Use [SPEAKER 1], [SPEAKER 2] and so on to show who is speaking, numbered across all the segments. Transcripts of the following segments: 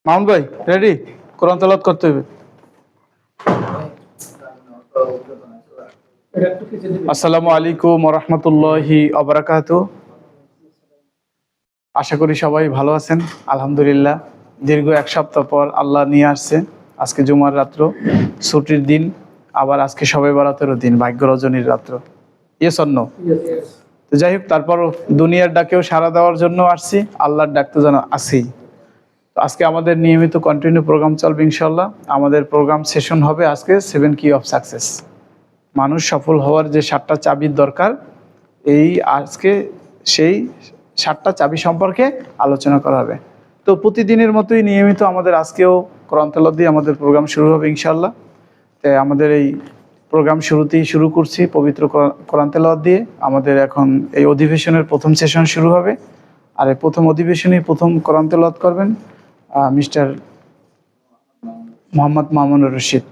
[SPEAKER 1] মামুন ভাই রেডি? কোরআন তেলাওয়াত করতে হবে। আসসালামু আলাইকুম ওয়া রাহমাতুল্লাহি ওয়া বারাকাতুহু। আশা করি সবাই ভালো আছেন। আলহামদুলিল্লাহ, দীর্ঘ এক সপ্তাহ পর আল্লাহ নিয়ে আসছে আজকে জুমার রাত্র, ছুটির দিন, আবার আজকে শবে বরাতেরও দিন, ভাগ্য রজনীর রাত্র। Yes or no? তো যাই হোক, তারপরও দুনিয়ার ডাকেও সাড়া দেওয়ার জন্য আসছি, আল্লাহর ডাক তো যেন আসি। তো আজকে আমাদের নিয়মিত কন্টিনিউ প্রোগ্রাম চলবে ইনশাল্লাহ। আমাদের প্রোগ্রাম সেশন হবে আজকে 7 কি অফ সাকসেস। মানুষ সফল হওয়ার যে 7টা চাবির দরকার, এই আজকে সেই 7টা চাবি সম্পর্কে আলোচনা করা হবে। তো প্রতিদিনের মতোই নিয়মিত আমাদের আজকেও কোরআন তেলাওয়াত দিয়ে আমাদের প্রোগ্রাম শুরু হবে ইনশাল্লাহ। তাই আমাদের এই প্রোগ্রাম শুরুতেই শুরু করছি পবিত্র কোরআন তেলাওয়াত দিয়ে। আমাদের এখন এই অধিবেশনের প্রথম সেশন শুরু হবে। আর এই প্রথম অধিবেশনেই প্রথম কোরআন তেলাওয়াত করবেন মিস্টার মোহাম্মদ মামুনুর রশিদ।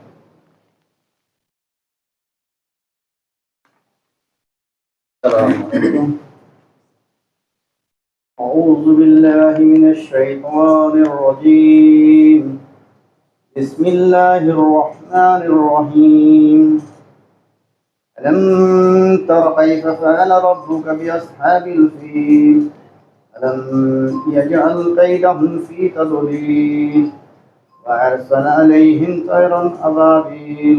[SPEAKER 2] أعوذ بالله من الشيطان الرجيم. بسم الله الرحمن الرحيم. ألم تر كيف فعل ربك بأصحاب الفيل؟ ألم يجعل كيدهم في تضليل وأرسل عليهم طيرا أبابيل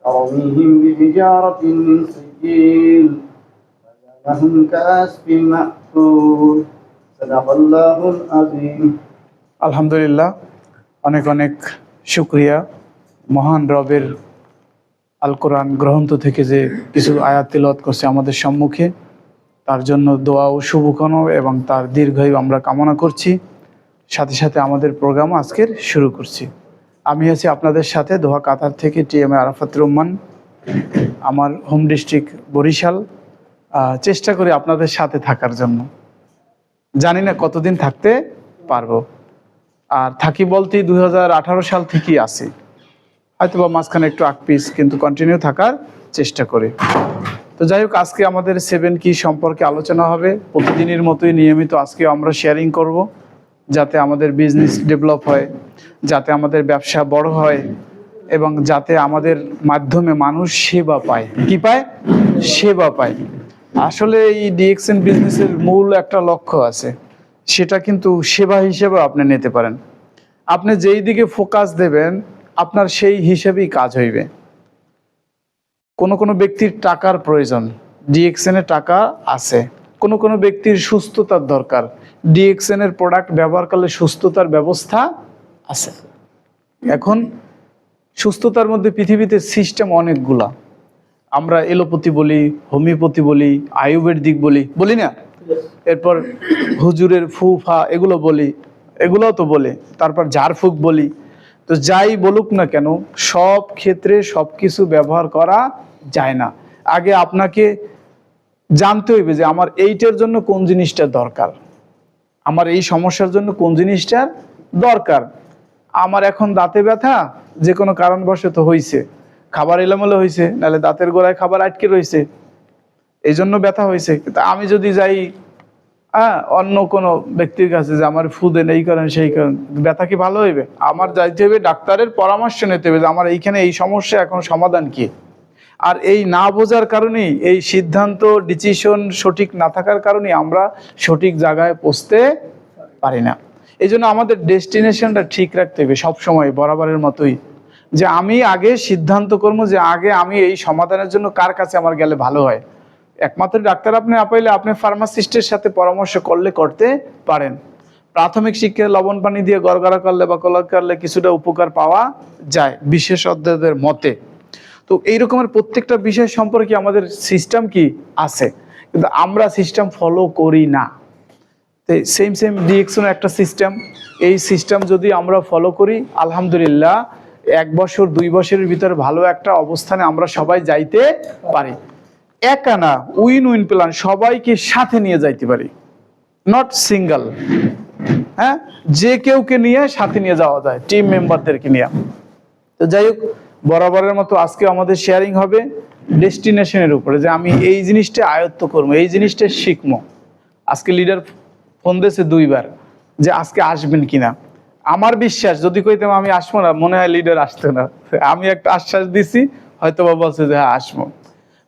[SPEAKER 2] ترميهم بحجارة من سجيل فجعلهم كعصف مأكول. صدق الله العظيم.
[SPEAKER 1] আলহামদুলিল্লাহ, অনেক অনেক শুকরিয়া। মহান রবের আল কোরআন গ্রন্থ থেকে যে কিছু আয়াত তিলাওয়াত করছে আমাদের সম্মুখে, তার জন্য দোয়া ও শুভকামনা এবং তার দীর্ঘায়ু আমরা কামনা করছি। সাথে সাথে আমাদের প্রোগ্রাম আজকের শুরু করছি। আমি আছি আপনাদের সাথে দোহা কাতার থেকে TM আরাফাত রহমান, আমার হোম ডিস্ট্রিক্ট বরিশাল। চেষ্টা করি আপনাদের সাথে থাকার জন্য। জানি না কতদিন থাকতে পারবো, আর থাকি বলতেই 2018 সাল থেকেই আছি, হয়তো বা মাঝখানে একটু আকপিস, কিন্তু কন্টিনিউ থাকার চেষ্টা করি। তো যাই হোক, আজকে আমাদের 7 কি সম্পর্কে আলোচনা হবে। প্রতিদিনের মতোই নিয়মিত আজকেও আমরা শেয়ারিং করব, যাতে আমাদের বিজনেস ডেভেলপ হয়, যাতে আমাদের ব্যবসা বড় হয়, এবং যাতে আমাদের মাধ্যমে মানুষ সেবা পায়। কি পায়? সেবা পায়। আসলে এই ডিএক্সএন বিজনেসের মূল একটা লক্ষ্য আছে, সেটা কিন্তু সেবা হিসেবে আপনি নিতে পারেন। আপনি যেই দিকে ফোকাস দেবেন, আপনার সেই হিসেবেই কাজ হইবে। কোনো ব্যক্তির টাকার প্রয়োজন, ডিএক্সএন-এ টাকা আছে। কোনো ব্যক্তির সুস্থতার দরকার, ডিএক্সএন-এর প্রোডাক্ট ব্যবহার করলে সুস্থতার ব্যবস্থা আছে। এখন সুস্থতার মধ্যে পৃথিবীতে সিস্টেম অনেকগুলা। আমরা এলোপ্যাথি বলি, হোমিওপ্যাথি বলি, আয়ুর্বেদিক বলি না? এরপর হুজুরের ফুফা এগুলো বলি, এগুলোও তো বলে। তারপর ঝাড়ফুঁক বলি। তো যাই বলুক না কেন, সব ক্ষেত্রে সব কিছু ব্যবহার করা যায় না। আগে আপনাকে জানতে হইবে যে আমার এইটার জন্য কোন জিনিসটা দরকার, আমার এই সমস্যার জন্য কোন জিনিসটার দরকার। আমার এখন দাঁতে ব্যথা যে কোনো কারণবশত হয়েছে, খাবার এলোমেলো হয়েছে, নাহলে দাঁতের গোড়ায় খাবার আটকে রয়েছে, এই জন্য ব্যথা হয়েছে। কিন্তু আমি যদি যাই অন্য কোনো ব্যক্তির কাছে যে আমার ফু দেন, এই করেন সেই করেন, ব্যথা কি ভালো হইবে? আমার যাইতে হবে ডাক্তারের পরামর্শ নিতে হবে যে আমার এইখানে এই সমস্যা, এখন সমাধান কি। আর এই না বোঝার কারণেই, এই সিদ্ধান্ত ডিসিশন সঠিক না থাকার কারণেই আমরা সঠিক জায়গায় পৌঁছতে পারি না। এই জন্য আমাদের ডেস্টিনেশনটা ঠিক রাখতে হবে সবসময়, বরাবরের মতোই, যে আমি আগে সিদ্ধান্ত করবো যে আগে আমি এই সমাধানের জন্য কার কাছে আমার গেলে ভালো হয়। একমাত্র ডাক্তার আপনি না পাইলে আপনি ফার্মাসিস্টের সাথে পরামর্শ করতে পারেন। প্রাথমিক শিক্ষায় লবণ পানি দিয়ে গড়গড়া করলে বা কলা করলে কিছুটা উপকার পাওয়া যায় বিশেষজ্ঞদের মতে। তো এই রকমের প্রত্যেকটা বিষয় সম্পর্কে আমাদের সিস্টেম কি আছে, কিন্তু আমরা সিস্টেম ফলো করি না। তো সেম ডিএক্সএন একটা সিস্টেম। এই সিস্টেম যদি আমরা ফলো করি, আলহামদুলিল্লাহ 1 বছর 2 বছরের ভিতরে ভালো একটা অবস্থানে আমরা সবাই যাইতে পারি। একা না, উইন প্ল্যান, সবাইকে সাথে নিয়ে যাইতে পারি, নট সিঙ্গেল। হ্যাঁ, যে কেউকে নিয়ে সাথে নিয়ে যাওয়া যায়, টিম মেম্বারদেরকে নিয়ে। তো যাই হোক, বরাবরের মতো আজকে আমাদের শেয়ারিং হবে ডেস্টিনেশনের উপরে, যে আমি এই জিনিসটা আয়ত্ত করবো, এই জিনিসটা শিখবো। আজকে লিডার ফোন দিয়েছে 2 বার যে আজকে আসবেন কিনা। আমার বিশ্বাস যদি কইতাম আমি আসবো না, মনে হয় লিডার আসতো না। আমি একটা আশ্বাস দিছি, হয়তো বা বলছে যে হ্যাঁ আসবো।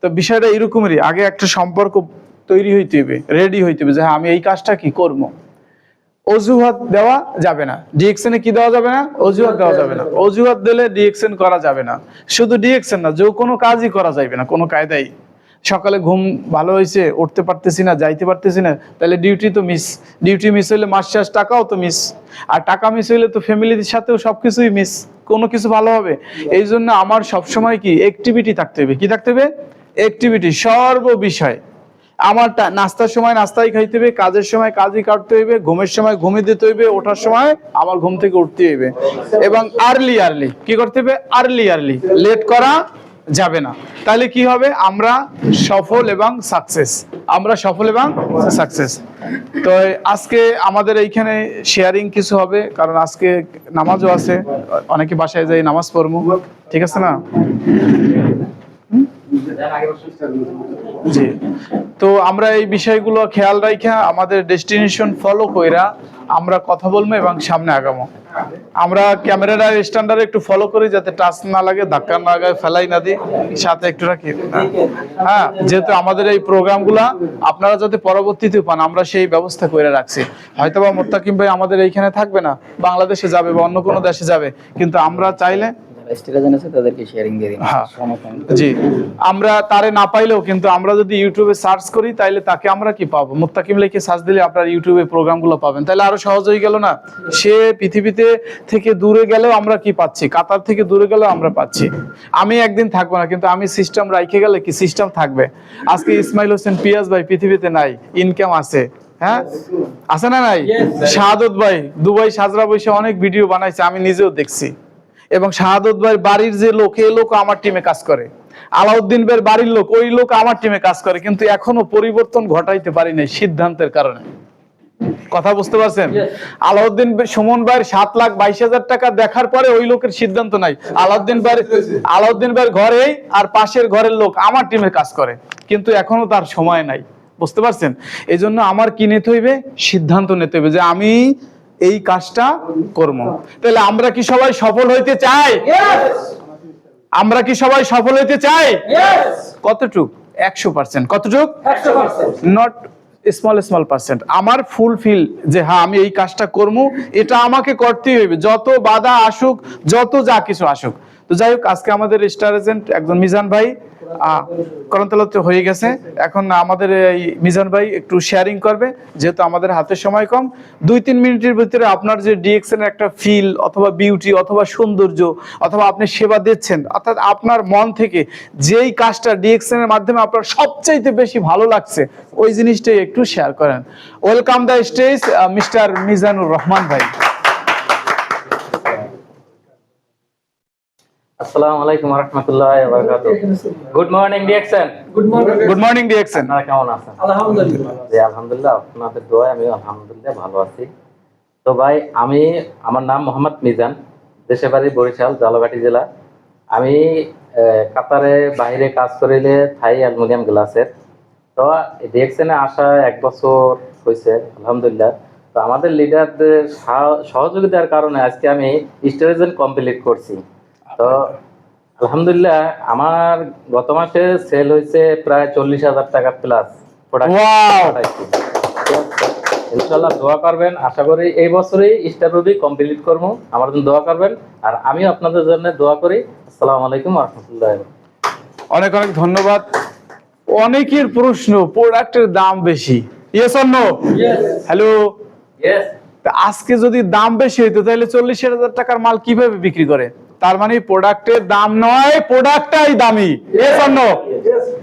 [SPEAKER 1] তো বিষয়টা এরকমেরই, আগে একটা সম্পর্ক তৈরি হইতে হবে, রেডি হইতে হবে যে হ্যাঁ আমি এই কাজটা কি করবো। অজুহাত দেওয়া যাবে না। ডিএক্সএন এ কি দেওয়া যাবে না? অজুহাত দেওয়া যাবে না। অজুহাত দিলে ডিএক্সএন করা যাবে না। শুধু ডিএক্সএন না, যে কোনো কাজই করা যাবে না কোনো কায়দায়। সকালে ঘুম ভালো হয়েছে, উঠতে পারতেছি না, যাইতে পারতেছি না, তাহলে ডিউটি তো মিস। ডিউটি মিস হইলে মাস শেষ টাকাও তো মিস। আর টাকা মিস হইলে তো ফ্যামিলির সাথেও সবকিছুই মিস, কোনো কিছু ভালো হবে। এই জন্য আমার সবসময় কি অ্যাক্টিভিটি থাকতে হবে। কি থাকতে হবে? অ্যাক্টিভিটি সর্ব বিষয়। আমার নাস্তার সময় নাস্তাই খাইতে হবে, কাজের সময় কাজই কাটতে হইবে, ঘুমের সময় ঘুমিয়ে দিতে হইবে, ওঠার সময় আমার ঘুম থেকে উঠতে হইবে। এবং আর্লি কি করতে হবে? আর্লি লেট করা যাবে না। তাহলে কি হবে? আমরা সফল এবং সাকসেস। আমরা সফল এবং সাকসেস। তো আজকে আমাদের এইখানে শেয়ারিং কিছু হবে, কারণ আজকে নামাজও আছে, অনেকে বাসায় যাই নামাজ পড়বো, ঠিক আছে না? জি, তো আমরা এই বিষয়গুলো খেয়াল রাখা আমাদের ডেস্টিনেশন ফলো কইরা আমরা কথা বলবো এবং সামনে আগামো। আমরা ক্যামেরাটা স্ট্যান্ডার্ড একটু ফলো করি, যাতে টাচ না লাগে, ধাক্কা না লাগে, ফেলাই না দিই, সাথে একটু রাখি। হ্যাঁ, যেহেতু আমাদের এই প্রোগ্রামগুলা আপনারা যাতে পরবর্তীতে পান, আমরা সেই ব্যবস্থা করে রাখছি। হয়তোবা মোত্তাকিম ভাই আমাদের এইখানে থাকবে না, বাংলাদেশে যাবে বা অন্য কোনো দেশে যাবে, কিন্তু আমরা চাইলে জি, আমরা তারে না পাইলেও কিন্তু আমরা যদি ইউটিউবে সার্চ করি, তাইলে তাকে আমরা কি পাবো? মুত্তাকিম লিখে সার্চ দিলে আপনার ইউটিউবে প্রোগ্রামগুলো পাবেন। তাহলে আরো সহজ হয়ে গেল না? সে পৃথিবীতে থেকে দূরে গেলেও আমরা কি পাচ্ছি, কাতার থেকে দূরে গেলেও আমরা পাচ্ছি। আমি একদিন থাকবো না, কিন্তু আমি সিস্টেম রাইখে গেলে কি সিস্টেম থাকবে। আজকে ইসমাইল হোসেন পিয়াস ভাই পৃথিবীতে নাই, ইনকাম আছে। হ্যাঁ, আছে না নাই? শাহাদত ভাই দুবাই সাজরা বসে অনেক ভিডিও বানাইছে, আমি নিজেও দেখছি। এবং শাহাদত ভাইয়ের বাড়ির যে লোক, এই লোক আমার টিমে কাজ করে। আলাউদ্দিন ভাইয়ের বাড়ির লোক, ওই লোক আমার টিমে কাজ করে, কিন্তু এখনো পরিবর্তন ঘটাইতে পারি নাই সিদ্ধান্তের কারণে। কথা বুঝতে পারছেন? আলাউদ্দিন সুমন ভাইয়ের 7,22,000 টাকা দেখার পরে ওই লোকের সিদ্ধান্ত নাই। আলাউদ্দিন ভাইয়ের ঘরেই আর পাশের ঘরের লোক আমার টিমে কাজ করে, কিন্তু এখনো তার সময় নাই। বুঝতে পারছেন? এই জন্য আমার কি নিতে হইবে? সিদ্ধান্ত নিতে হইবে যে আমি এই কাজটা করব। তাহলে আমরা কি সবাই সফল হইতে চাই? আমরা কি সবাই সফল হইতে চাই? কতটুক? 100%। কতটুক? 100%। Not small percent. আমার ফুলফিল যে হ্যাঁ আমি এই কাজটা করব, এটা আমাকে করতেই হইবে, যত বাধা আসুক, যত যা কিছু আসুক। তো যাই হোক, আজকে আমাদের স্টার এজেন্ট একজন মিজান ভাই করন্তলাতে হয়ে গেছে। এখন আমাদের এই মিজান ভাই একটু শেয়ারিং করবে, যেহেতু আমাদের হাতে সময় কম। 2-3 মিনিটের ভিতরে আপনার যে ডিএক্সএন একটা ফিল অথবা বিউটি অথবা সৌন্দর্য অথবা আপনি সেবা দিচ্ছেন, অর্থাৎ আপনার মন থেকে যেই কাজটা ডিএক্সএন এর মাধ্যমে আপনার সবচাইতে বেশি ভালো লাগছে, ওই জিনিসটাই একটু শেয়ার করেন। Welcome the stage mister Mizanur Rahman ভাই।
[SPEAKER 3] আসসালামু আলাইকুম ওয়া রাহমাতুল্লাহি ওয়া বারাকাতুহু। Good morning DXN.
[SPEAKER 1] Good morning DXN.
[SPEAKER 3] আপনারা কেমন আছেন? আলহামদুলিল্লাহ। জি আলহামদুলিল্লাহ, আপনাদের দোয়ায় আমি আলহামদুলিল্লাহ ভালো আছি। তো ভাই, আমার নাম মোহাম্মদ মিজান, দেশের বাড়ি বরিশাল, জালাঘাটি জেলা। আমি কাতারে বাইরে কাজ করিলে থাই অ্যালুমিনিয়াম গ্লাসের। তো ডিএক্সএন এ আসা 1 বছর হয়েছে আলহামদুলিল্লাহ। তো আমাদের লিডারদের সহযোগিতার কারণে আজকে আমি স্টেজেন কমপ্লিট করছি। তো আলহামদুলিল্লাহ আমার গত মাসে সেল হয়েছে প্রায় 40,000 টাকা প্লাস প্রোডাক্ট। ইনশাআল্লাহ দোয়া করবেন, আশা করি এই বছরই স্টারবি কমপ্লিট করব। আমার জন্য দোয়া করবেন, আর আমিও আপনাদের জন্য দোয়া করি। আসসালামু আলাইকুম ওয়া রাহমাতুল্লাহি।
[SPEAKER 1] অনেক অনেক ধন্যবাদ। অনেকের প্রশ্ন, প্রোডাক্টের দাম বেশি, yes or no? Hello,
[SPEAKER 3] yes.
[SPEAKER 1] আজকে যদি দাম বেশি হইতো তাহলে 40,000 টাকার মাল কিভাবে বিক্রি করে? তার মানে প্রোডাক্টের দাম নয়, প্রোডাক্টটাই দামি। Yes or no?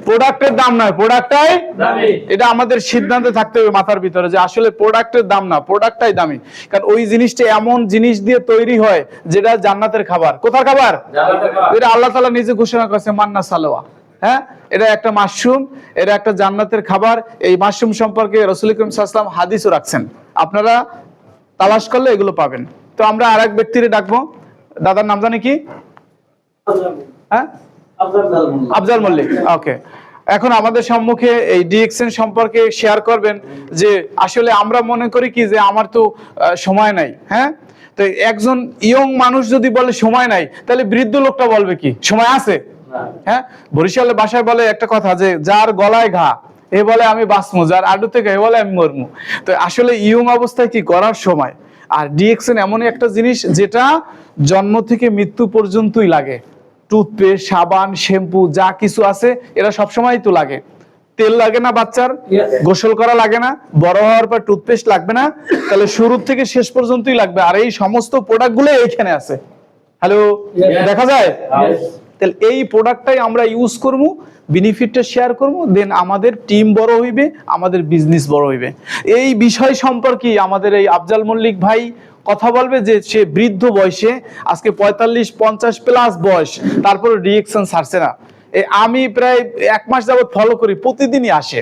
[SPEAKER 1] প্রোডাক্টের দাম নয়, প্রোডাক্টটাই দামি। এটা আমাদের সিদ্ধান্তে থাকতে হবে মাথার ভিতরে, যে আসলে প্রোডাক্টের দাম না, প্রোডাক্টটাই দামি। কারণ ওই জিনিসটা এমন জিনিস দিয়ে তৈরি হয় যেটা জান্নাতের খাবার। কোথার খাবার? জান্নাতের খাবার। এটা আল্লাহ তাআলা নিজে ঘোষণা করেছে, মান্না সালোয়া। হ্যাঁ, এটা একটা মাশরুম, এটা একটা জান্নাতের খাবার। এই মাশরুম সম্পর্কে রাসূল করিম সাল্লাল্লাহু আলাইহি ওয়াসাল্লাম হাদিসও রাখছেন, আপনারা তালাশ করলে এগুলো পাবেন। তো আমরা আরেক ব্যক্তিরে ডাকবো। দাদার নাম জানি কি? হ্যাঁ, আফজাল মল্লিক। ওকে, এখন আমাদের সম্মুখে এই ডিএক্সএন সম্পর্কে শেয়ার করবেন। যে আসলে আমরা মনে করি কি যে আমার তো সময় নাই। হ্যাঁ, তো একজন ইয়ং মানুষ যদি বলে সময় নাই, তাহলে বৃদ্ধ লোকটা বলবে কি সময় আছে? হ্যাঁ, বরিশালের ভাষায় বলে একটা কথা যে যার গলায় ঘা এ বলে আমি বাঁচমু, যার আডু থেকে এ বলে আমি মরমু। তো আসলে ইয়ং অবস্থায় কি করার সময়। আর ডিএক্সএন এমনই একটা জিনিস যেটা জন্ম থেকে মৃত্যু পর্যন্তই লাগে। টুথপেস্ট, সাবান, শ্যাম্পু যা কিছু আছে এরা সবসময় তো লাগে। তেল লাগে না বাচ্চার, গোসল করা লাগে না, বড় হওয়ার পর টুথপেস্ট লাগবে না, তাহলে শুরু থেকে শেষ পর্যন্তই লাগবে। আর এই সমস্ত প্রোডাক্টগুলো এইখানে আছে। হ্যালো, দেখা যায়? তাহলে এই প্রোডাক্টটাই আমরা ইউজ করব, বেনিফিটটা শেয়ার করব, দেন আমাদের টিম বড় হইবে, আমাদের বিজনেস বড় হইবে। এই বিষয় সম্পর্কে আমাদের এই আফজাল মল্লিক ভাই কথা বলবে যে সে বৃদ্ধ বয়সে আজকে 45-50 প্লাস বয়স, তারপরে ডিএক্সএন ছাড়ছে না। আমি প্রায় 1 মাস যাবত ফলো করি, প্রতিদিনই আসে।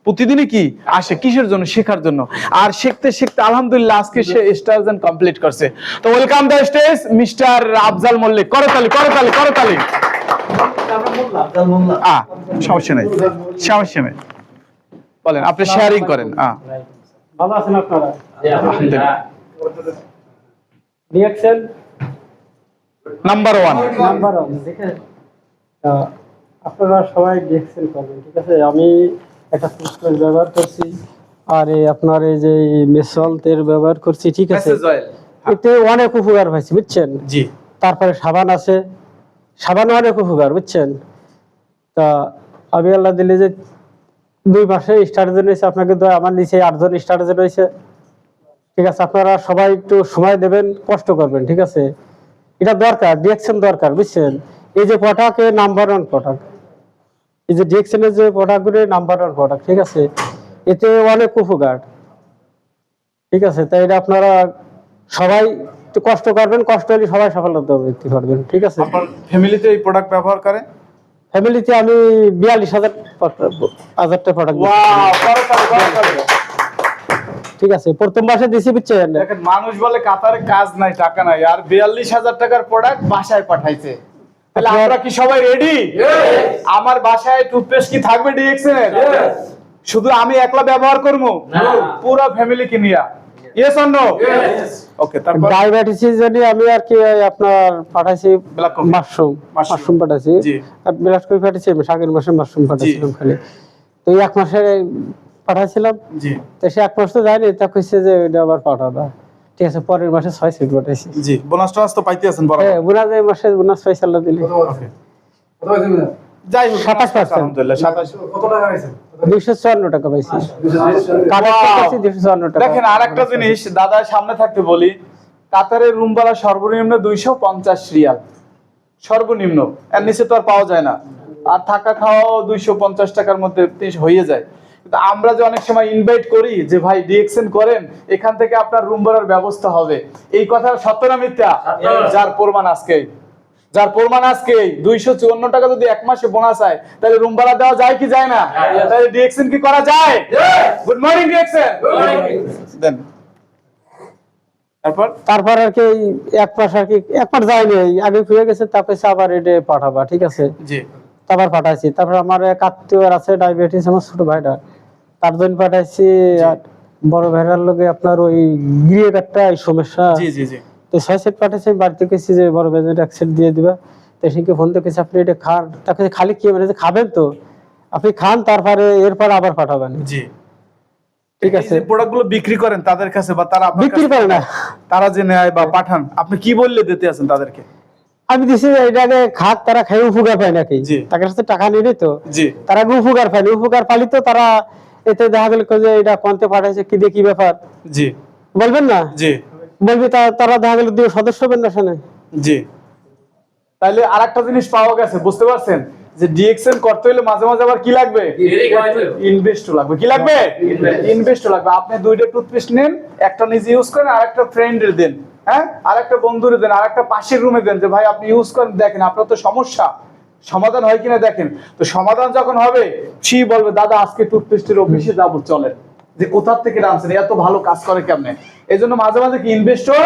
[SPEAKER 1] প্রতিদিনই কি আসে, কিসের জন্য? শেখার জন্য। আর শিখতে শিখতে আলহামদুলিল্লাহ আজকে সে স্টারজন কমপ্লিট করছে। তো welcome the stage mister Afzal Mallick. করতালি করতালি করতালি। সমস্যা নেই, সমস্যা নেই, বলেন, আপনি শেয়ারিং করেন।
[SPEAKER 4] ভালো আছেন আপনারা? DXL
[SPEAKER 1] number 1।
[SPEAKER 4] নাম্বার 1 দেখে আপনারা সবাই ডিএক্সএল করবেন, ঠিক আছে? আমি একটা টুথপেস্ট ব্যবহার করছি, আর এই আপনার এই যে মেসল তেল ব্যবহার করছি, ঠিক আছে? এতে অনেক উপকার হয়েছে, বুঝছেন?
[SPEAKER 1] জি।
[SPEAKER 4] তারপরে সাবান আছে, সাবান অনেক উপকার, বুঝছেন? তা আমি আল্লাহ দিলে যে 2 মাসে স্টার্টজন হয়েছে, আপনাকে তো আমার নিচে 8 জন স্টার্টজন হয়েছে, ঠিক আছে? আপনারা সবাই একটু সময় দেবেন, কষ্ট করবেন, ঠিক আছে? এটা দরকার, ডিএক্সএন দরকার, বুঝছেন? এই যে প্রোডাক্ট নাম্বার 1 প্রোডাক্ট, এই যে ডিএক্সএনের যে প্রোডাক্টগুলো নাম্বার 1 প্রোডাক্ট, ঠিক আছে? এতে অনেক উপকার, ঠিক আছে? তাই এটা আপনারা সবাই একটু কষ্ট করবেন, কষ্ট হলে সবাই সফলতা পেতে পারবেন, ঠিক আছে?
[SPEAKER 1] আপনার ফ্যামিলিতে এই প্রোডাক্ট ব্যবহার করে?
[SPEAKER 4] ফ্যামিলিতে আমি 42,000 টা প্রোডাক্ট, ঠিক আছে? প্রথম মাসে দিছি, বুঝছেন?
[SPEAKER 1] দেখেন, মানুষ বলে কাতারে কাজ নাই, টাকা নাই, আর 42,000 টাকার প্রোডাক্ট বাসায় পাঠাইছে। তাহলে আমরা কি সবাই রেডি? আমার বাসায় টুথপেস্ট কি থাকবে ডিএক্সএন এর? শুধু আমি একলা ব্যবহার করব? পুরো ফ্যামিলি কি নিয়া? Yes or no? ওকে। তারপর
[SPEAKER 4] ডায়াবেটিসের জন্য আমি আর কি আপনার পাঠাইছি মাশরুম পাঠাইছি, আর বিলাস কই পাঠাইছি, আমি আগের মাসে মাশরুম পাঠাইছিলাম খালি। তো এই 1 মাসে পাঠাইছিলাম,
[SPEAKER 1] জি।
[SPEAKER 4] তো সে 1 মাস তো যায়নি, তা কইছে যে এটা আবার পাঠাবা, ঠিক আছে? পরের মাসে 6 সেট পাঠাইছি।
[SPEAKER 1] জি, বোনাস টোনাস তো পাইতে আছেন বড়?
[SPEAKER 4] হ্যাঁ, বোনাস এই মাসে বোনাস পাইছে আল্লাহ দিলে।
[SPEAKER 1] যাই হোক,
[SPEAKER 4] 27%,
[SPEAKER 1] আলহামদুলিল্লাহ। 27
[SPEAKER 5] কত টাকা হয়েছে?
[SPEAKER 4] 254 টাকা পাইছি। কালেক্ট করছি 254 টাকা।
[SPEAKER 1] দেখেন, আরেকটা জিনিস দাদা সামনে থাকতে বলি, কাতারের রুম ভাড়া সর্বনিম্ন 250 রিয়াল, সর্বনিম্ন। এর নিচে তো আর পাওয়া যায় না। আর থাকা খাওয়াও 250 টাকার মধ্যে হয়ে যায়। কিন্তু আমরা যে অনেক সময় ইনভাইট করি যে ভাই ডিএক্সএন করেন, এখান থেকে আপনার রুম ভাড়ার ব্যবস্থা হবে, এই কথা সত্য না মিথ্যা? যার প্রমাণ আজকে, 254 টাকা যদি 1 মাসে বোনাস হয়, তাহলে রুম ভাড়া দেওয়া যায় কি যায় না? তাহলে ডিএক্সএন কি করা যায়? Good morning DXN. দেন
[SPEAKER 4] তারপর আর কি 1 মাস আর কি 1 মাস যায়নি, আগে হয়ে গেছে, তারপরে আবার এটা পাঠাবা, ঠিক আছে?
[SPEAKER 1] জি।
[SPEAKER 4] তারপর পাঠাইছি। তারপর আমার এক আত্মীয় আছে ডায়াবেটিস, আমার ছোট ভাইটা, তার জন্য পাঠাইছি। আর বড় ভাইরার লগে আপনার ওই গ্রিয়ে একটা সমস্যা,
[SPEAKER 1] জি জি জি।
[SPEAKER 4] তো 6 সেট পাঠাইছি। বাড়িতে গেছি যে বড় ভাইয়ের 1 সেট দিয়ে দিবা, তো সেকে ফোন দিয়ে কেছি আপনি এটা খান। তাকে খালি কি মানে খাবেন, তো আপনি খান, তারপরে এরপর আবার পাঠাবেন।
[SPEAKER 1] জি,
[SPEAKER 4] ঠিক আছে?
[SPEAKER 1] এই প্রোডাক্টগুলো বিক্রি করেন তাদের কাছে, বা তারা আপনার
[SPEAKER 4] বিক্রি
[SPEAKER 1] কাছে
[SPEAKER 4] করে না,
[SPEAKER 1] তারা যে নেয় বা পাঠান, আপনি কি বললে দিতে আছেন তাদেরকে?
[SPEAKER 4] আমি দিছি এটাকে খাত, তারা খাই উপকার পায় নাকি?
[SPEAKER 1] জি।
[SPEAKER 4] তাদের কাছে টাকা নিয়ে তো
[SPEAKER 1] জি।
[SPEAKER 4] তারা উপকার পায়নি, উপকার পালি তো তারা এতে দেখা গেল যে এটা কোনতে পাঠাইছে, কি দিয়ে কি ব্যাপার
[SPEAKER 1] জি
[SPEAKER 4] বলবেন না?
[SPEAKER 1] জি।
[SPEAKER 4] বলবি তারা দেখা গেল 2 সদস্য হবেন না শুনে।
[SPEAKER 1] জি। তাহলে আরেকটা জিনিস পাওয়া গেছে, বুঝতে পারছেন যে ডিএক্সএন করতে হলে মাঝে মাঝে আবার কি লাগবে? ইনভেস্টও লাগবে। কি লাগবে? ইনভেস্টও লাগবে। আপনি 2টা টুথপেস্ট নেন, একটা নিজে ইউজ করেন, আর একটা ফ্রেন্ডের দেন, হ্যাঁ, আর একটা বন্ধুরে দেন, আর একটা পাশের রুমে দেন, যে ভাই আপনি ইউজ করেন, দেখেন আপনার তো সমস্যা সমাধান হয় কিনা দেখেন। তো সমাধান যখন হবে, সে বলবে দাদা আজকে টুথপেস্টের অফিসে যাবো, চলেন। যে কোথার থেকে আনছেন, এত ভালো কাজ করে কেমনে। এই জন্য মাঝে মাঝে কি ইনভেস্টও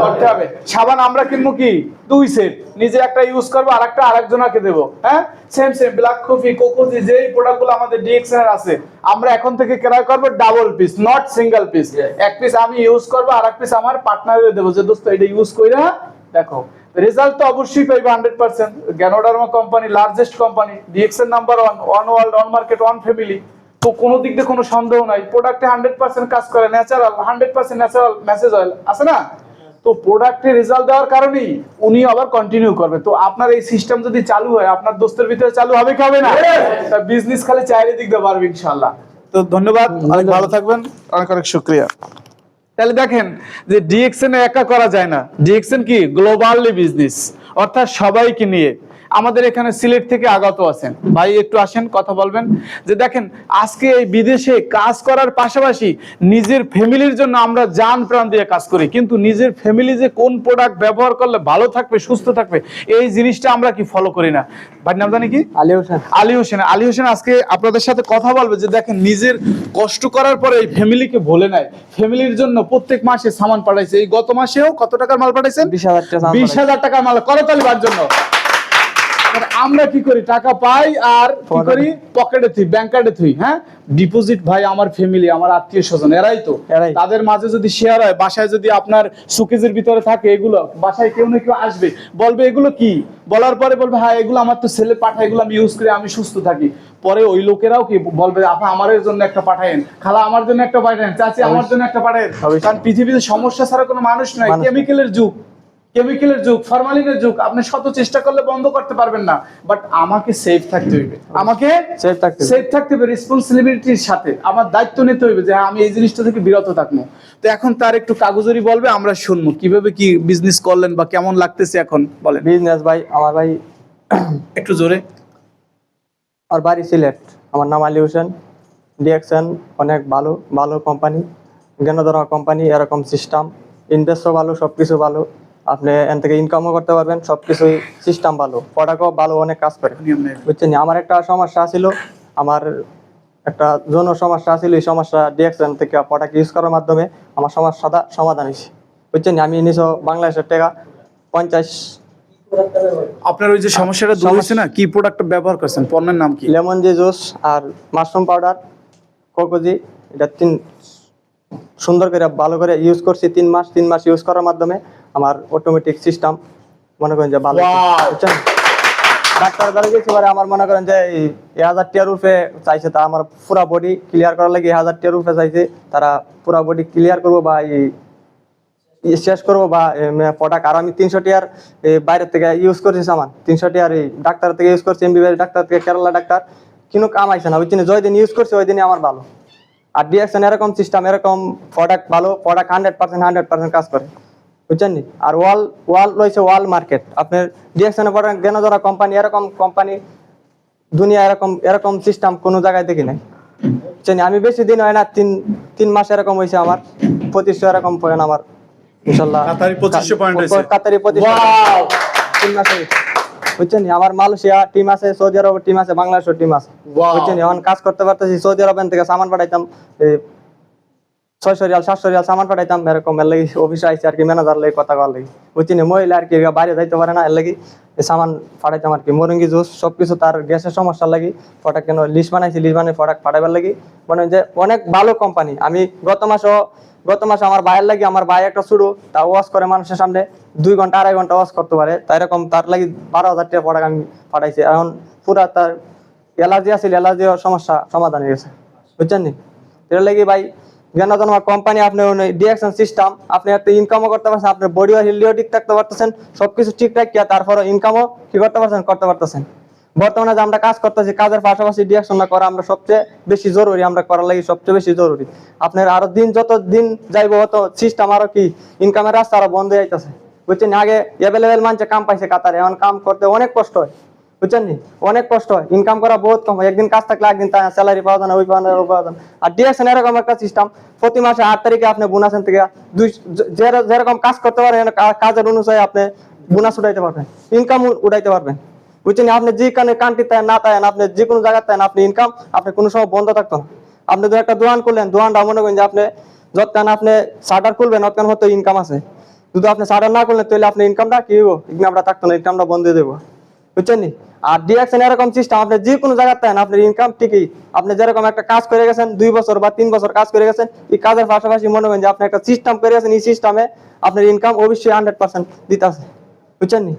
[SPEAKER 1] করতে হবে। সাবান আমরা কিনবো কি 2 সেট, নিজে একটা ইউজ করবো আর একটা আরেকজনকে দেবো। হ্যাঁ, সেম ব্ল্যাক কফি, কোকোজি, যেই প্রোডাক্টগুলো আমাদের ডিএক্সএন এর আছে, আমরা এখন থেকে ক্রয় করবো double piece, not single piece. এক পিস আমি ইউজ করবো আর এক পিস আমার পার্টনারে দেবো, যে দোস্ত এটা ইউজ কইরা দেখো। রেজাল্ট তো অবশ্যই পাইবে 100%। Ganoderma company largest company, DXN number 1, one world, one market, one family. তো কোনো দিক দিয়ে কোনো সন্দেহ নাই, প্রোডাক্টে 100% কাজ করে, ন্যাচারাল, 100% ন্যাচারাল মেসেজ অয়েল আছে না। তো প্রোডাক্টে রেজাল্ট দেওয়ার কারণেই উনি আবার কন্টিনিউ করবে। তো আপনার এই সিস্টেম যদি চালু হয়, আপনার দোস্তের ভিতরে চালু হবে কি হবে না? তা বিজনেস খালি চাইলে দিক দিয়ে পারবে ইনশাআল্লাহ। তো ধন্যবাদ, অনেক ভালো থাকবেন, অনেক অনেক শুকরিয়া। তাহলে দেখেন যে ডিএক্সএন একা করা যায় না, ডিএক্সএন কি গ্লোবালি বিজনেস, অর্থাৎ সবাইকে নিয়ে। আমাদের এখানে সিলেট থেকে আগত আছেন ভাই, একটু আসেন, কথা বলবেন। যে দেখেন আজকে এই বিদেশে কাজ করার পাশাপাশি নিজের ফ্যামিলির জন্য আমরা জান প্রাণ দিয়ে কাজ করি, কিন্তু নিজের ফ্যামিলি যে কোন প্রোডাক্ট ব্যবহার করলে ভালো থাকবে, সুস্থ থাকবে, এই জিনিসটা আমরা কি ফলো করি না। ভাই নাম জানি কি?
[SPEAKER 4] আলী হোসেন।
[SPEAKER 1] আলী হোসেন। আলী হোসেন আজকে আপনাদের সাথে কথা বলবে যে দেখেন নিজের কষ্ট করার পরে এই ফ্যামিলিকে ভুলে নাই, ফ্যামিলির জন্য প্রত্যেক মাসে সামান পাঠাইছে। এই গত মাসেও কত টাকার মাল পাঠাইছেন?
[SPEAKER 4] 20,000 টাকা।
[SPEAKER 1] 20,000 টাকার মাল। করতালি বার জন্য। আমরা কি করি, টাকা পাই আর কি করি, পকেটে থুই, ব্যাংকার্ডে থুই। হ্যাঁ, ডিপোজিট ভাই আমার ফ্যামিলি, আমার আত্মীয় স্বজন, এরাই তো। তাদের মাঝে যদি শেয়ার হয়, বাসায় যদি আপনার সুকেজের ভিতরে থাকে, এগুলো বাসায় কেউ না কেউ আসবে, বলবে এগুলো কি, বলার পরে বলবে হ্যাঁ এগুলো আমার তো ছেলে পাঠায়, এগুলো আমি ইউজ করি, আমি সুস্থ থাকি। পরে ওই লোকেরাও কি বলবে, আপা আমার জন্য একটা পাঠায়েন, খালা আমার জন্য একটা পাঠায়েন, চাচি আমার জন্য একটা পাঠায়েন। কারণ পৃথিবীতে সমস্যা ছাড়া কোনো মানুষ নাই, কেমিক্যালের যুগ, কেমিক্যালের যুগ, ফরমালিনের যুগ। আপনি শত চেষ্টা করলে বন্ধ করতে পারবেন না, বাট আমাকে সেফ থাকতে হইবে, আমাকে সেফ থাকতে হবে, রেসপন্সিবিলিটির সাথে আমার দায়িত্ব নিতে হইবে যে আমি এই জিনিসটা থেকে বিরত থাকবো। তো এখন তার একটু কাগজরি বলবে, আমরা শুনবো কিভাবে কি বিজনেস করলেন বা কেমন লাগতেছে এখন বলেন।
[SPEAKER 5] বিজনেস ভাই, আমার ভাই
[SPEAKER 1] একটু জোরে।
[SPEAKER 5] আর বাড়ি সিলেট, আমার নাম আলী হোসেন। ডিএক্সএন অনেক ভালো ভালো কোম্পানি, জ্ঞানধর্মা কোম্পানি, এরকম সিস্টেম, ইনভেস্টও ভালো, সব কিছু ভালো, আপনি এখান থেকে ইনকামও করতে পারবেন, সব কিছুই সিস্টেম ভালো, প্রোডাক্টও ভালো, অনেক কাজ করে, বুঝছেন। আমার একটা সমস্যা ছিল, আমার একটা যৌন সমস্যা ছিল, এই সমস্যা ডিএক্সএন থেকে প্রোডাক্ট ইউজ করার মাধ্যমে আমার সমস্যাটা সমাধান হয়েছে, বুঝছেন। আমি নিছো বাংলাদেশের টাকা 50।
[SPEAKER 1] আপনার ওই যে সমস্যাটা দূর হয়েছে না, কি প্রোডাক্ট ব্যবহার করছেন, পণ্যের নাম কি?
[SPEAKER 5] লেমন জুস আর মাশরুম পাউডার, কোকোজি, এটা সুন্দর করে ভালো করে ইউজ করছি 3 মাস ইউজ করার মাধ্যমে আমার অটোমেটিক সিস্টেম মনে করেন যে ভালো, বুঝছেন। ডাক্তার দ্বারা গেছি, আমার মনে করেন যে 1000 টাকার উপরে চাইছে, তা আমার পুরা বডি ক্লিয়ার করার লাগে 1000 টাকার উপরে চাইছে, তারা পুরা বডি ক্লিয়ার করবো বা শেষ করবো বা প্রোডাক্ট। আর আমি 300 টাকার বাইরের থেকে ইউজ করছি সামান, 300 টাকার এই ডাক্তার থেকে ইউজ করছি, এমবিবিএস ডাক্তার থেকে, কেরালা ডাক্তার, কিন্তু কাম আইছে না, বুঝছেন। যেই দিন ইউজ করছি ওই দিনই আমার ভালো। আর ডিএক্সএন এরকম সিস্টেম, এরকম প্রোডাক্ট ভালো, প্রোডাক্ট 100% কাজ করে, বুঝছেন নি। আর ওয়াল রয়েছে, ওয়াল মার্কেট, আপনার ডিএক্সএন প্রোডাক্ট জ্ঞানধরা কোম্পানি, এরকম কোম্পানি দুনিয়া এরকম সিস্টেম কোনো জায়গায় দেখি নাই, বুঝছেন। আমি বেশি দিন হয় না, 3 মাস এরকম হয়েছে আমার, 2500 এরকম পয়েন্ট আমার ইনশাআল্লাহ,
[SPEAKER 1] কাতারি 2500 পয়েন্ট হয়েছে,
[SPEAKER 5] কাতারি 2500, 3 মাসে, বুঝছেন। আমার মালয়েশিয়া টিম আছে, সৌদি আরব টিম আছে, বাংলাদেশের টিম আছে, বুঝছেন। এখন কাজ করতে পারতেছি, সৌদি আরব থেকে সামান পাঠাইতাম 600 রিয়াল 700 রিয়াল সামান পাঠাইতাম, এরকম এর লাগি অফিসে আইসি আর কি, ম্যানেজার লাগে কথা কওয়ার লাগি, বুঝছেন। মহিলা আর কি বাইরে যাইতে পারে না, এর লাগি সামান পাঠাইতাম আর কি। মরঙ্গি জুস সবকিছু, তার গ্যাসের সমস্যার লাগি প্রোডাক্ট কেন লিস্ট বানাইছি, লিস্ট বানিয়ে প্রোডাক্ট পাঠাইবার লাগি, মনে হয় যে অনেক ভালো কোম্পানি। আমি গত মাসে আমার ভাইয়ের লাগি, আমার ভাই একটা শুরু তা ওয়াশ করে মানুষের সামনে 2 ঘন্টা 2.5 ঘন্টা ওয়াশ করতে পারে, তাই এরকম তার লাগি 12,000 টাকা প্রোডাক্ট আমি পাঠাইছি। এখন পুরা তার অ্যালার্জি আছিল, অ্যালার্জির সমস্যা সমাধান হয়ে গেছে, বুঝছেন নি। এর লাগি ভাই জ্ঞানধর্মা কোম্পানি, আপনি ডিএক্সএন সিস্টেম, আপনি একটা ইনকামও করতে পারছেন, আপনার বডিও হেলদিও ঠিক থাকতে পারতেছেন, সবকিছু ঠিক রাখিয়া তারপরে ইনকামও কি করতে পারতেছেন। বর্তমানে যে আমরা কাজ করতেছি, কাজের পাশাপাশি ডিএক্সএন করা আমরা সবচেয়ে বেশি জরুরি, আমরা করার লাগি সবচেয়ে বেশি জরুরি। আপনার আরো যত দিন যাইব অত সিস্টেম আরো কি ইনকামের রাস্তা আরো বন্ধ হয়ে যাইতেছে, বুঝছেন। আগে অ্যাভেলেবেল মানুষে কাম পাইছে কাতারে, এখন কাম করতে অনেক কষ্ট হয়, বুঝছেন নি, অনেক কষ্ট হয়, ইনকাম করা বহুত কম হয়। একদিন কাজ থাকলে একদিন স্যালারি পাওয়া যায় না, ওই পাওয়া যায়, ও পাওয়া যায়। আর ডিএক্সএন এরকম একটা সিস্টেম, প্রতি মাসে 8 তারিখে আপনি বোনাসের থেকে যেরকম কাজ করতে পারেন, কাজের অনুযায়ী আপনি বোনাস উঠাইতে পারবেন, ইনকাম উঠাইতে পারবেন, বুঝছেন। আপনি যে কান্ট্রি তাই না তাই, আপনি যে কোনো জায়গায় তাই, আপনি ইনকাম আপনি কোনো সময় বন্ধ থাকতো না। আপনি তো একটা দোকান করলেন, দোকানটা মনে করেন যে আপনি যতক্ষণ আপনি শাটার খুলবেন ততক্ষণ হয়তো ইনকাম আছে, যদি আপনি শাটার না করলেন তাহলে আপনার ইনকামটা কি হইব, ইনকামটা থাকতো না, ইনকামটা বন্ধ হয়ে যাবো, বুঝছেন নি? আর ডিএক্সএন এরকম সিস্টেম, আপনি যে কোনো জায়গায় থাকেন আপনার ইনকাম ঠিকই, আপনি যেরকম একটা কাজ করে গেছেন 2 বছর বা 3 বছর কাজ করে গেছেন, এই কাজের পাশাপাশি মনে করেন যে আপনি একটা সিস্টেম করে গেছেন, এই সিস্টেমে আপনার ইনকাম অবশ্যই 100% দিতেছে, বুঝছেন নি?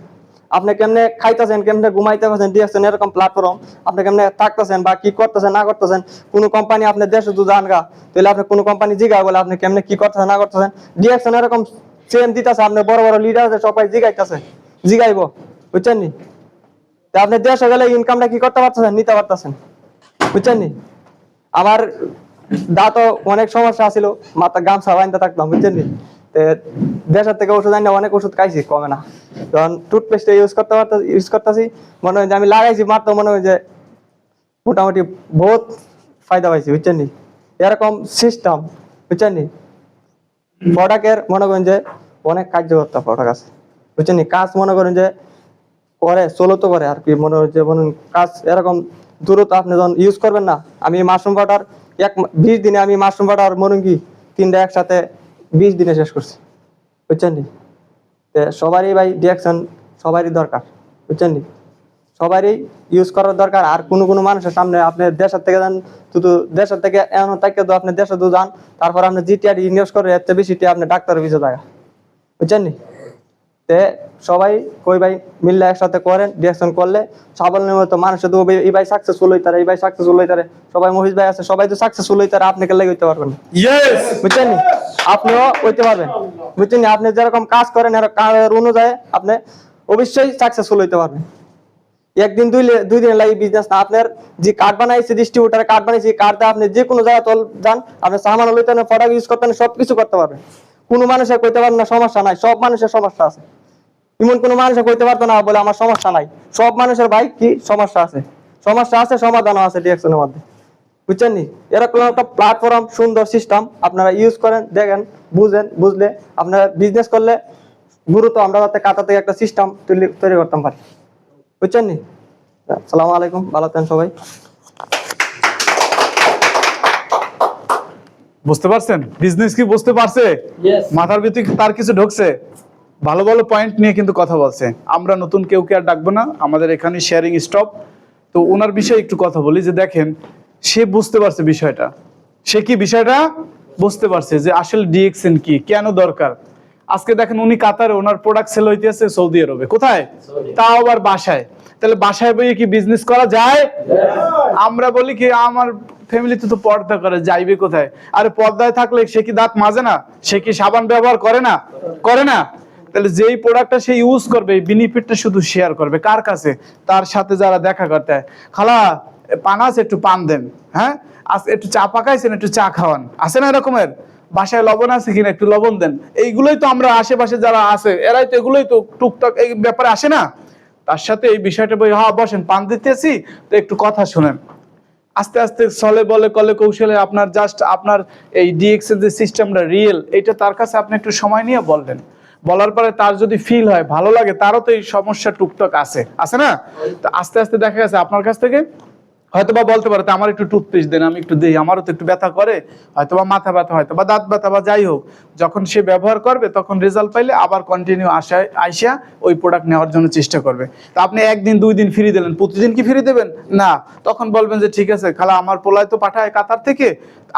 [SPEAKER 5] আপনি কেমনে খাইতেছেন, কেমনে ঘুমাইতে পারছেন, ডিএক্সএন এরকম প্ল্যাটফর্ম, আপনি কেমনে থাকতেছেন বা কি করতেছেন না করতেছেন, কোন কোম্পানি আপনি দেশে তো যান গা, তাহলে আপনি কোন কোম্পানি জিগা বলে আপনি কেমনে কি করতেছেন না করতেছেন, ডিএক্সএন এরকম সেম দিতেছে, আপনি বড় বড় লিডার আছে সবাই জিগাইতেছে, জিগাইবো, বুঝছেন নি? তা আপনি দেশে গেলে ইনকামটা কি করতে পারতেছেন, নিতে পারতেছেন, বুঝছেন নি? আমার দাঁতও অনেক সমস্যা ছিল, মাথা গামছা বাঁধতে থাকতাম, বুঝছেন নি? দেশের থেকে ওষুধ আনি অনেক ওষুধ খাইছি, কমে না, যখন টুথপেস্ট ইউজ করতেছি মনে হয় যে আমি লাগাইছি মাত্র মনে হয় যে মোটামুটি বহুত ফায়দা পাইছি, বুঝছেন নি? এরকম সিস্টেম, বুঝছেন নি? প্রোডাক্টের মনে করেন যে অনেক কার্যকর্তা প্রোডাক্ট আছে, বুঝছেন নি? কাজ মনে করেন যে করে চলো তো করে আর কি, মনে হয় যে মনে কাজ এরকম দ্রুত আপনি যখন ইউজ করবেন না, আমি মাশরুম পাউডার 20 দিনে আমি মাশরুম পাউডার মনে কি 3টা একসাথে 20 দিনে শেষ করছি, বুঝছেন নি? সবারই ভাই ডিএক্সএন সবারই দরকার, বুঝছেন নি? সবারই ইউজ করার দরকার। আর কোনো কোনো মানুষের সামনে আপনি দেশের থেকে যান, শুধু দেশের থেকে এমন থাকে তো আপনি দেশে তো যান, তারপর আপনি জিটিআর ইনভেস্ট করে এর চেয়ে বেশি আপনি ডাক্তারের পিছনে থাকা, বুঝছেন নি? সবাই কই ভাই মিললে একসাথে করেন, ডিএক্সএন করলে সাবলীল মতো মানুষ তো এই ভাই সাকসেসফুল হইতারে, এই ভাই সাকসেসফুল হইতারে, সবাই মহিষ ভাই আছে, সবাই তো সাকসেসফুল হইতারে, আপনি কেন হইতে পারবেন? বুঝছেন নি? আপনিও হইতে পারবেন, বুঝছেন নি? আপনি যেরকম কাজ করেন এর কাজের অনুযায়ী আপনি অবশ্যই সাকসেসফুল হইতে পারবেন। একদিন দুই দিন লাগে বিজনেস না, আপনার যে কার্ড বানাইছে ডিস্ট্রিবিউটারে কার্ড বানাইছে, কার্ডে আপনি যে কোনো জায়গায় যান, আপনি সামান লইতে প্রোডাক্ট ইউজ করতে সবকিছু করতে পারবেন। কোনো মানুষের কইতে পারবেন না সমস্যা নাই, সব মানুষের সমস্যা আছে। এমন কোনো মানুষের কইতে পারতো না বলে আমার সমস্যা নাই, সব মানুষের ভাই কি সমস্যা আছে, সমস্যা আছে, সমাধানও আছে ডিএক্সএনের মধ্যে, বুঝছেন নি? এরকম একটা প্ল্যাটফর্ম, সুন্দর সিস্টেম আপনারা ইউজ করেন, দেখেন, বুঝেন, বুঝলে আপনারা বিজনেস করলে গুরুত্ব আমরা যাতে কাতা থেকে একটা সিস্টেম তৈরি করতাম পারি, বুঝছেন নি? আসসালামু আলাইকুম, ভালো থাকেন সবাই।
[SPEAKER 1] বুঝতে পারছেন? বিজনেস কি বুঝতে পারছে? মাথার ভিতরে তার কিছু ঢুকছে, ভালো ভালো পয়েন্ট নিয়ে কিন্তু কথা বলছে। আমরা নতুন কেউ আর ডাকবো না, আমাদের এখানে শেয়ারিং স্টপ। তো ওনার বিষয়ে একটু কথা বলি যে দেখেন, সে বুঝতে পারছে বিষয়টা, সে কি বিষয়টা বুঝতে পারছে যে আসলে ডিএক্সএন কি, কেন দরকার। আজকে দেখেন উনি কাতারে, ওনার প্রোডাক্ট সেল হইতেছে সৌদি আরবে, কোথায়? তাও আবার বাসায়। তাহলে বাসায় বইয়ে কি বিজনেস করা যায়? আমরা বলি কি আমার ফ্যামিলিতে তো পর্দা করে, যাইবে কোথায়? আরে পর্দায় থাকলে সে কি দাঁত মাজে না? সে কি সাবান ব্যবহার করে না? করে না? তাহলে যেই প্রোডাক্টটা সে ইউজ করবে, এই বেনিফিটটা শুধু শেয়ার করবে কার কাছে? তার সাথে যারা দেখা করতে হয়। খালা পান আছে, একটু পান দেন, হ্যাঁ একটু চা পাকাইছেন, একটু চা খাওয়ান, আছে না এরকমের? বাসায় লবণ আছে কিনা, একটু লবণ দেন। এইগুলোই তো আমরা আশেপাশে যারা আছে এরাই তো এগুলোই তো টুকটাক এই ব্যাপারে আসে না? তার সাথে এই বিষয়টা বই, হ্যাঁ বসেন, পান দিতেছি তো একটু কথা শোনেন। আস্তে আস্তে চলে বলে কলে কৌশলে আপনার জাস্ট আপনার এই ডিএক্স এর যে সিস্টেমটা রিয়েল, এটা তার কাছে আপনি একটু সময় নিয়ে বললেন। বলার পরে তার যদি ফিল হয়, ভালো লাগে, তারও তো এই সমস্যা টুকটাক আছে না? তো আস্তে আস্তে দেখা গেছে আপনার কাছ থেকে হয়তো বা বলতে পারে আমার একটু টুথপেস্ট দেন, আমি একটু দিই, আমারও তো একটু ব্যথা করে, হয়তো বা মাথা ব্যথা, হয়তো বা দাঁত ব্যথা, বা যাই হোক, যখন সে ব্যবহার করবে তখন রেজাল্ট পাইলে আবার কন্টিনিউ আইসা ওই প্রোডাক্ট নেওয়ার জন্য চেষ্টা করবে। তো আপনি একদিন 2 দিন ফ্রি দিলেন, প্রতিদিন কি ফ্রি দেবেন না? তখন বলবেন যে ঠিক আছে খালা, আমার পোলায় তো পাঠায় কাতার থেকে,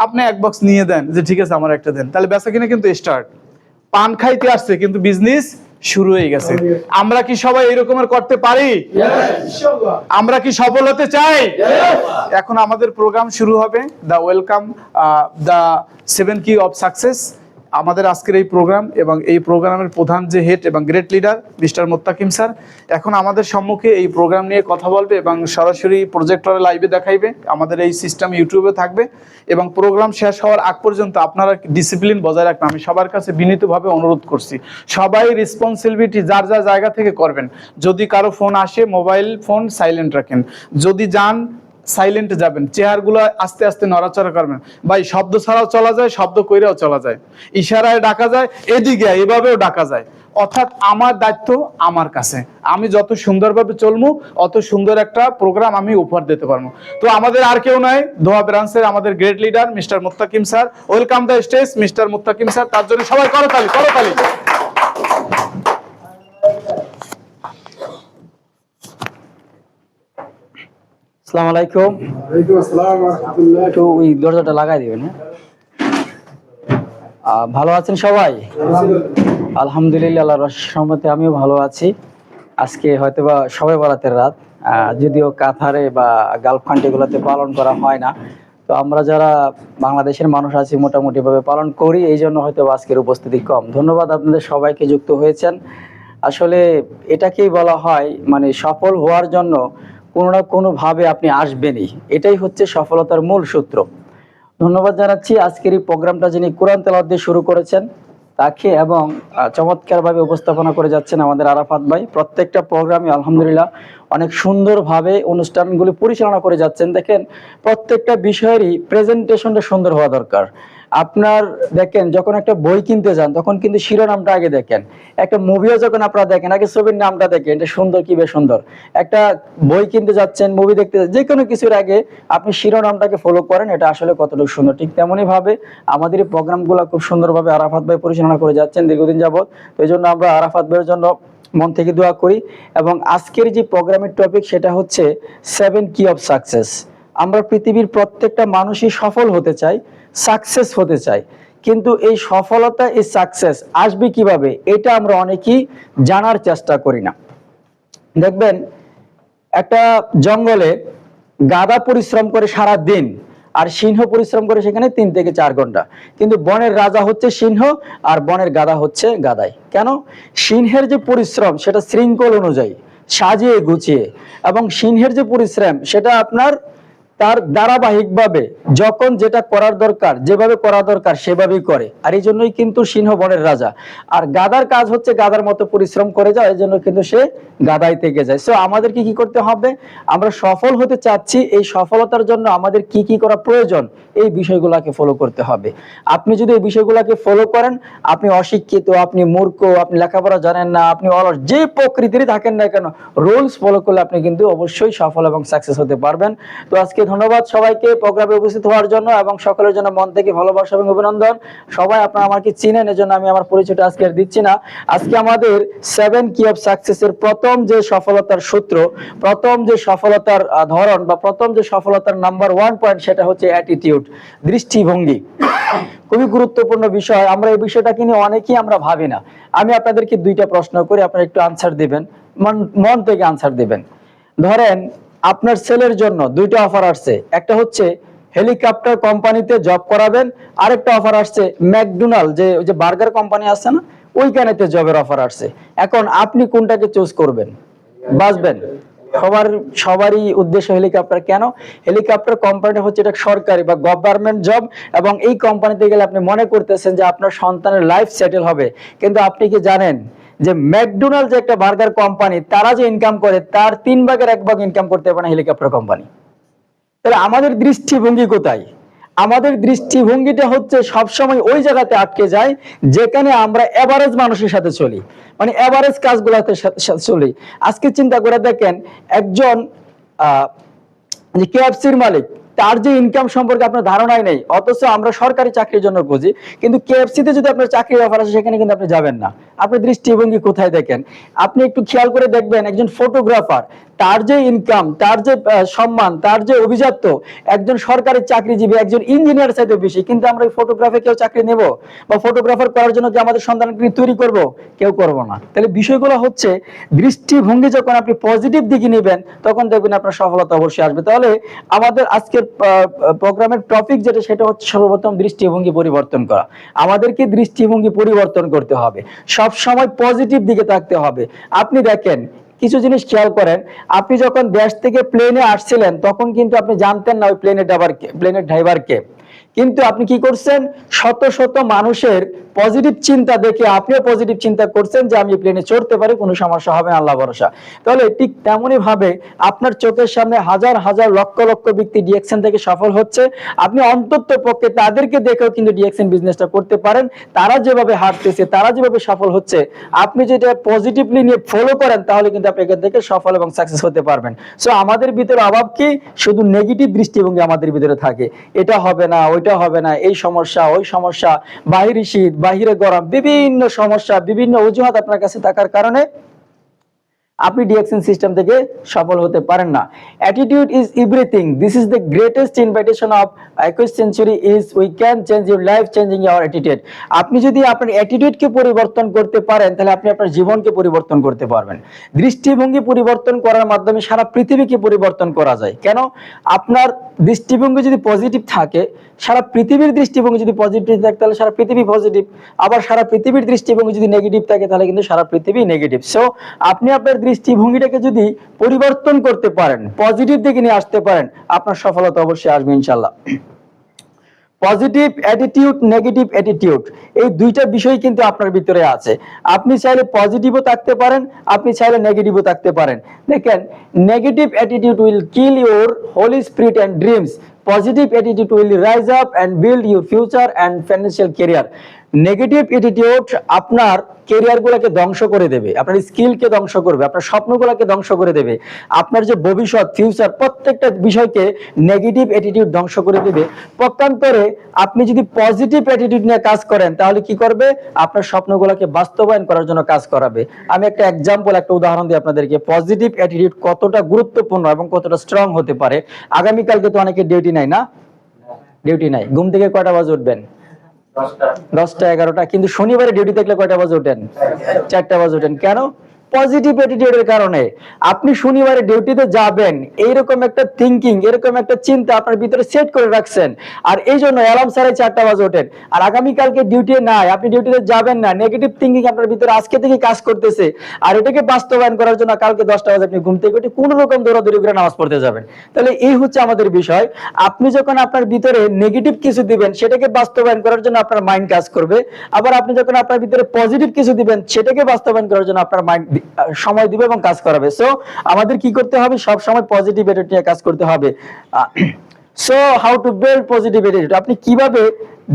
[SPEAKER 1] আপনি 1 বক্স নিয়ে দেন, যে ঠিক আছে আমার একটা দেন। তাহলে বেচা কিনা কিন্তু স্টার্ট। পান খাইতে আসছে কিন্তু বিজনেস শুরু হয়ে গেছে। আমরা কি সবাই এরকমের করতে পারি? আমরা কি সফল হতে চাই? এখন আমাদের প্রোগ্রাম শুরু হবে, দ্য ওয়েলকাম, দ্য 7 কি অফ সাকসেস, আমাদের আজকের এই প্রোগ্রাম। এবং এই প্রোগ্রামের প্রধান যে হেড এবং great leader mister Mottakim sir এখন আমাদের সম্মুখে এই প্রোগ্রাম নিয়ে কথা বলবে এবং সরাসরি প্রজেক্টরে লাইভে দেখাইবে। আমাদের এই সিস্টেম ইউটিউবে থাকবে এবং প্রোগ্রাম শেষ হওয়ার আগ পর্যন্ত আপনারা ডিসিপ্লিন বজায় রাখবেন। আমি সবার কাছে বিনীতভাবে অনুরোধ করছি, সবাই রেসপন্সিবিলিটি যার যার জায়গা থেকে করবেন। যদি কারো ফোন আসে, মোবাইল ফোন সাইলেন্ট রাখেন, যদি যান সাইলেন্টে যাবেন, চেয়ারগুলো আস্তে আস্তে নড়াচড়া করবেন। ভাই শব্দ ছাড়াও চলা যায়, শব্দ কইরাও চলা যায়, ইশারায় ডাকা যায়, এদিকে এভাবেও ডাকা যায়। অর্থাৎ আমার দায়িত্ব আমার কাছে, আমি যত সুন্দরভাবে চলবো অত সুন্দর একটা প্রোগ্রাম আমি উপহার দিতে পারবো। তো আমাদের আর কেউ নয়, দোয়া ব্রাঞ্চের আমাদের great leader mister Muttakim sir. Welcome the stage mister Muttakim sir, তার জন্য সবাই করতালি করতালি।
[SPEAKER 6] আসসালামু আলাইকুম। একটু ওই দরজাটা লাগাই দিবেন। ভালো আছেন সবাই? আলহামদুলিল্লাহ, আল্লাহর রহমতে আমিও ভালো আছি। আজকে হয়তোবা শবে বরাতের রাত, যদিও কাতারে বা গালফ কান্ট্রিগুলোতে পালন করা হয় না, তো আমরা যারা বাংলাদেশের মানুষ আছি মোটামুটি ভাবে পালন করি, এই জন্য হয়তো আজকের উপস্থিতি কম। ধন্যবাদ আপনাদের সবাইকে যুক্ত হয়েছেন। আসলে এটাকেই বলা হয় মানে সফল হওয়ার জন্য কোনো না কোনোভাবে আপনি আসবেনই, এটাই হচ্ছে সফলতার মূল সূত্র। ধন্যবাদ জানাচ্ছি আজকের এই প্রোগ্রামটা যিনি কোরআন তেলাওয়াত দিয়ে শুরু করেছেন তাকে, এবং চমৎকারভাবে উপস্থাপনা করে যাচ্ছেন আমাদের আরাফাত ভাই। প্রত্যেকটা প্রোগ্রামে আলহামদুলিল্লাহ অনেক সুন্দরভাবে অনুষ্ঠানগুলি পরিচালনা করে যাচ্ছেন। দেখেন প্রত্যেকটা বিষয়েরই প্রেজেন্টেশনটা সুন্দর হওয়া দরকার। আপনার দেখেন যখন একটা বই কিনতে যান তখন কিন্তু শিরোনামটা আগে দেখেন, একটা মুভিও যখন আপনারা দেখেন আগে ছবির নামটা দেখেন, এটা সুন্দর কি বেশ সুন্দর। একটা বই কিনতে যাচ্ছেন, মুভি দেখতে যাচ্ছেন, যে কোনো কিছুর আগে আপনি শিরোনামটাকে ফলো করেন, এটা আসলে কতটুকু সুন্দর। ঠিক তেমনই ভাবে আমাদের এই প্রোগ্রামগুলো খুব সুন্দরভাবে আরাফাত ভাই পরিচালনা করে যাচ্ছেন দীর্ঘদিন যাবত। তো এই জন্য আমরা আরাফাত ভাইয়ের জন্য মন থেকে দোয়া করি। এবং আজকের যে প্রোগ্রামের টপিক সেটা হচ্ছে 7 কি অফ সাকসেস। আমরা পৃথিবীর প্রত্যেকটা মানুষই সফল হতে চাই, সাকসেস হতে চাই, কিন্তু এই সফলতা, এই সাকসেস আসবে কিভাবে এটা আমরা অনেকেই জানার চেষ্টা করি না। দেখবেন একটা জঙ্গলে গাধা পরিশ্রম করে সারা দিন, আর সিংহ পরিশ্রম করে সেখানে 3 থেকে 4 ঘন্টা, কিন্তু বনের রাজা হচ্ছে সিংহ আর বনের গাধা হচ্ছে গাধাই। কেন? সিংহের যে পরিশ্রম সেটা শৃঙ্খল অনুযায়ী সাজিয়ে গুছিয়ে, এবং সিংহের যে পরিশ্রম সেটা আপনার তার ধারাবাহিকভাবে যখন যেটা করার দরকার, যেভাবে করা দরকার সেভাবেই করে, আর এই জন্যই কিন্তু সিংহ বনের রাজা। আর গাধার কাজ হচ্ছে গাধার মতো পরিশ্রম করে যায়, এই জন্য কিন্তু সে গাধাই থেকে যায়। সো আমাদেরকে কি করতে হবে? আমরা সফল হতে চাচ্ছি, এই সফলতার জন্য আমাদের কি কি করা প্রয়োজন, এই বিষয়গুলোকে ফলো করতে হবে। আপনি যদি এই বিষয়গুলোকে ফলো করেন, আপনি অশিক্ষিত, আপনি মূর্খ, আপনি লেখাপড়া জানেন না, আপনি অলস, যে প্রকৃতিরই থাকেন না কেন, রুলস ফলো করলে আপনি কিন্তু অবশ্যই সফল এবং সাকসেস হতে পারবেন। তো আজকে ধন্যবাদ সবাইকে প্রোগ্রামে উপস্থিত হওয়ার জন্য, এবং সকলের জন্য মন থেকে ভালোবাসা এবং অভিনন্দন। সবাই আপনারা আমাকে চিনেন, এজন্য আমি আমার পরিচয়টা আজকে আর দিচ্ছি না। আজকে আমাদের 7 কি অফ সাকসেসের প্রথম যে সফলতার সূত্র, প্রথম যে সফলতার ধরন, বা প্রথম যে সফলতার নাম্বার 1 পয়েন্ট, সেটা হচ্ছে অ্যাটিটিউড, দৃষ্টিভঙ্গি। খুবই গুরুত্বপূর্ণ বিষয়। আমরা এই বিষয়টাকে নিয়ে অনেকেই আমরা ভাবি না। আমি আপনাদেরকে 2টা প্রশ্ন করি, আপনারা একটু আনসার দিবেন, মন থেকে আনসার দিবেন। ধরেন আপনার ছেলের জন্য 2টা অফার আসছে, একটা হচ্ছে হেলিকপ্টার কোম্পানিতে জব করাবেন, আরেকটা অফার আসছে ম্যাকডোনাল্ড যে বার্গার কোম্পানি আছে না, ওইখানেতে জবের অফার আসছে। এখন আপনি কোনটাকে চুজ করবেন, বাঁচবেন? সবারই উদ্দেশ্য হেলিকপ্টার। কেন? হেলিকপ্টার কোম্পানিটা হচ্ছে এটা সরকারি বা গভর্নমেন্ট জব, এবং এই কোম্পানিতে গেলে আপনি মনে করতেছেন যে আপনার সন্তানের লাইফ সেটেল হবে, কিন্তু আপনি কি জানেন যে ম্যাকডোনাল্ড যে একটা বার্গার কোম্পানি, তারা যে ইনকাম করে তার 3 ভাগের 1 ভাগ ইনকাম করতে পারে না হেলিকপ্টার কোম্পানি। তাহলে আমাদের দৃষ্টিভঙ্গি কোথায়? আমাদের দৃষ্টিভঙ্গিটা হচ্ছে সবসময় ওই জায়গাতে আটকে যায় যেখানে আমরা এভারেজ মানুষের সাথে চলি, মানে এভারেজ কাজগুলোতে চলি। আজকে চিন্তা করে দেখেন, একজন যে কেএফসির মালিক, তার যে ইনকাম সম্পর্কে আপনার ধারণাই নেই, অথচ আমরা সরকারি চাকরির জন্য খুঁজি, কিন্তু কেএফসিতে যদি আপনার চাকরির অফার আসে সেখানে কিন্তু আপনি যাবেন না। আপনার দৃষ্টিভঙ্গি কোথায় দেখেন? আপনি একটু খেয়াল করে দেখবেন, একজন ফটোগ্রাফার, তার যে ইনকাম, তার যে সম্মান, তার যে অভিজাত্য, একজন সরকারি চাকরিজীবী, একজন ইঞ্জিনিয়ার চাইতে বেশি, কিন্তু আমরা এই ফটোগ্রাফে কেউ চাকরি নেব, বা ফটোগ্রাফার করার জন্য যে আমাদের সন্তানকে তৈরি করব, কেউ করব না। তাহলে বিষয়গুলো হচ্ছে দৃষ্টিভঙ্গি, যখন আপনি পজিটিভ দিকে নেবেন তখন দেখবেন আপনার সফলতা অবশ্যই আসবে। তাহলে আমাদের আজকের প্রোগ্রামের টপিক যেটা, সেটা হচ্ছে সর্বপ্রথম দৃষ্টিভঙ্গি পরিবর্তন করা। আমাদেরকে দৃষ্টিভঙ্গি পরিবর্তন করতে হবে, সব সময় পজিটিভ দিকে থাকতে হবে। আপনি দেখেন কিছু জিনিস খেয়াল করেন, আপনি যখন দেশ থেকে প্লেনে আসছিলেন তখন কিন্তু আপনি জানতেন না ওই প্লেনের ড্রাইভার কে। কিন্তু আপনি কি করছেন, শত শত মানুষের পজিটিভ চিন্তা দেখে আপনিও পজিটিভ চিন্তা করছেন যে আমি প্লেনে চড়তে পারি, কোনো সমস্যা হবে না, আল্লাহ ভরসা। তাহলে ঠিক তেমনই ভাবে আপনার চোখের সামনে হাজার হাজার লক্ষ লক্ষ ব্যক্তি ডিএক্সএন থেকে সফল হচ্ছে, আপনি অন্তত পক্ষে তাদেরকে দেখেও কিন্তু ডিএক্সএন বিজনেসটা করতে পারেন। তারা যেভাবে হাঁটতেছে, তারা যেভাবে সফল হচ্ছে, আপনি যেটা পজিটিভলি নিয়ে ফলো করেন, তাহলে কিন্তু আপনি এখান থেকে সফল এবং সাকসেস হতে পারবেন। সো আমাদের ভিতরে অভাব কি, শুধু নেগেটিভ দৃষ্টিভঙ্গি আমাদের ভিতরে থাকে, এটা হবে না, ওইটা হবে না, এই সমস্যা, ওই সমস্যা, বাহিরে শীত, বাহিরে গরম, বিভিন্ন সমস্যা, বিভিন্ন অজুহাত আপনার কাছে থাকার কারণে আপনি ডিএক্সএন সিস্টেম থেকে সফল হতে পারেন না। Attitude is everything, this is the greatest invitation of 21st century is we can change your life changing your attitude. আপনি যদি আপনার অ্যাটিটিউডকে পরিবর্তন করতে পারেন, তাহলে আপনি আপনার জীবনকে পরিবর্তন করতে পারবেন। দৃষ্টিভঙ্গি পরিবর্তন করার মাধ্যমে সারা পৃথিবীকে পরিবর্তন করা যায়। কেন? আপনার দৃষ্টিভঙ্গি যদি পজিটিভ থাকে, সারা পৃথিবীর দৃষ্টিভঙ্গি যদি পজিটিভ থাকে, তাহলে সারা পৃথিবী পজিটিভ। আবার সারা পৃথিবীর দৃষ্টিভঙ্গি যদি নেগেটিভ থাকে, তাহলে কিন্তু সারা পৃথিবী নেগেটিভ। সো আপনি আপনার দৃষ্টিভঙ্গিটাকে যদি পরিবর্তন করতে পারেন, পজিটিভ দিকে নিয়ে আসতে পারেন, আপনার সফলতা অবশ্যই আসবে ইনশাআল্লাহ। পজিটিভ অ্যাটিটিউড, নেগেটিভ অ্যাটিটিউড, এই দুইটা বিষয় কিন্তু আপনার ভিতরে আছে। আপনি চাইলে পজিটিভও থাকতে পারেন, আপনি চাইলে নেগেটিভও থাকতে পারেন। দেখেন, negative attitude will kill your holy spirit and dreams, positive attitude will rise up and build your future and financial career. Negative attitude আপনার ক্যারিয়ারগুলোকে ধ্বংস করে দেবে, আপনার স্কিলকে ধ্বংস করবে, আপনার স্বপ্নগুলোকে ধ্বংস করে দেবে, আপনার যে ভবিষ্যৎ, ফিউচার, প্রত্যেকটা বিষয়কে নেগেটিভ অ্যাটিটিউড ধ্বংস করে দেবে। পক্ষান্তরে আপনি যদি পজিটিভ অ্যাটিটিউড নিয়ে কাজ করেন, তাহলে কি করবে? আপনার স্বপ্নগুলোকে বাস্তবায়ন করার জন্য কাজ করাবে। আমি একটা এক্সাম্পল, একটা উদাহরণ দিই আপনাদেরকে, পজিটিভ অ্যাটিটিউড কতটা গুরুত্বপূর্ণ এবং কতটা স্ট্রং হতে পারে। আগামীকালকে তো অনেকে ডিউটি নাই, না? ডিউটি নাই, ঘুম থেকে কয়টা বাজে উঠবেন? 10টা 11টা। কিন্তু শনিবারে ডিউটি থাকলে কয়টা বাজে ওঠেন? 4টা বাজে ওঠেন। কেন? পজিটিভ অ্যাটিটিউডের কারণে। আপনি শনিবারে ডিউটিতে যাবেন, এইরকম একটা থিঙ্কিং, এরকম একটা চিন্তা আপনার ভিতরে সেট করে রাখছেন, আর এই জন্য অ্যালার্ম ছাড়াই 4টা বাজে ওঠেন। আর আগামীকালকে ডিউটি নাই, আপনি ডিউটিতে যাবেন না, নেগেটিভ থিঙ্কিং আপনার ভিতরে আজকে থেকে কাজ করতেছে, আর এটাকে বাস্তবায়ন করার জন্য কালকে 10টা বাজে আপনি ঘুম থেকে উঠে কোনো রকম দৌড়াদৌড়ি করে নামাজ পড়তে যাবেন। তাহলে এই হচ্ছে আমাদের বিষয়। আপনি যখন আপনার ভিতরে নেগেটিভ কিছু দিবেন, সেটাকে বাস্তবায়ন করার জন্য আপনার মাইন্ড কাজ করবে। আবার আপনি যখন আপনার ভিতরে পজিটিভ কিছু দিবেন, সেটাকে বাস্তবায়ন করার জন্য আপনার মাইন্ড সময় দিবে এবং কাজ করাবে। সো আমাদের কি করতে হবে? সব সময় পজিটিভ অ্যাটিটিউড নিয়ে কাজ করতে হবে। So how to build positive attitude, আপনি কিভাবে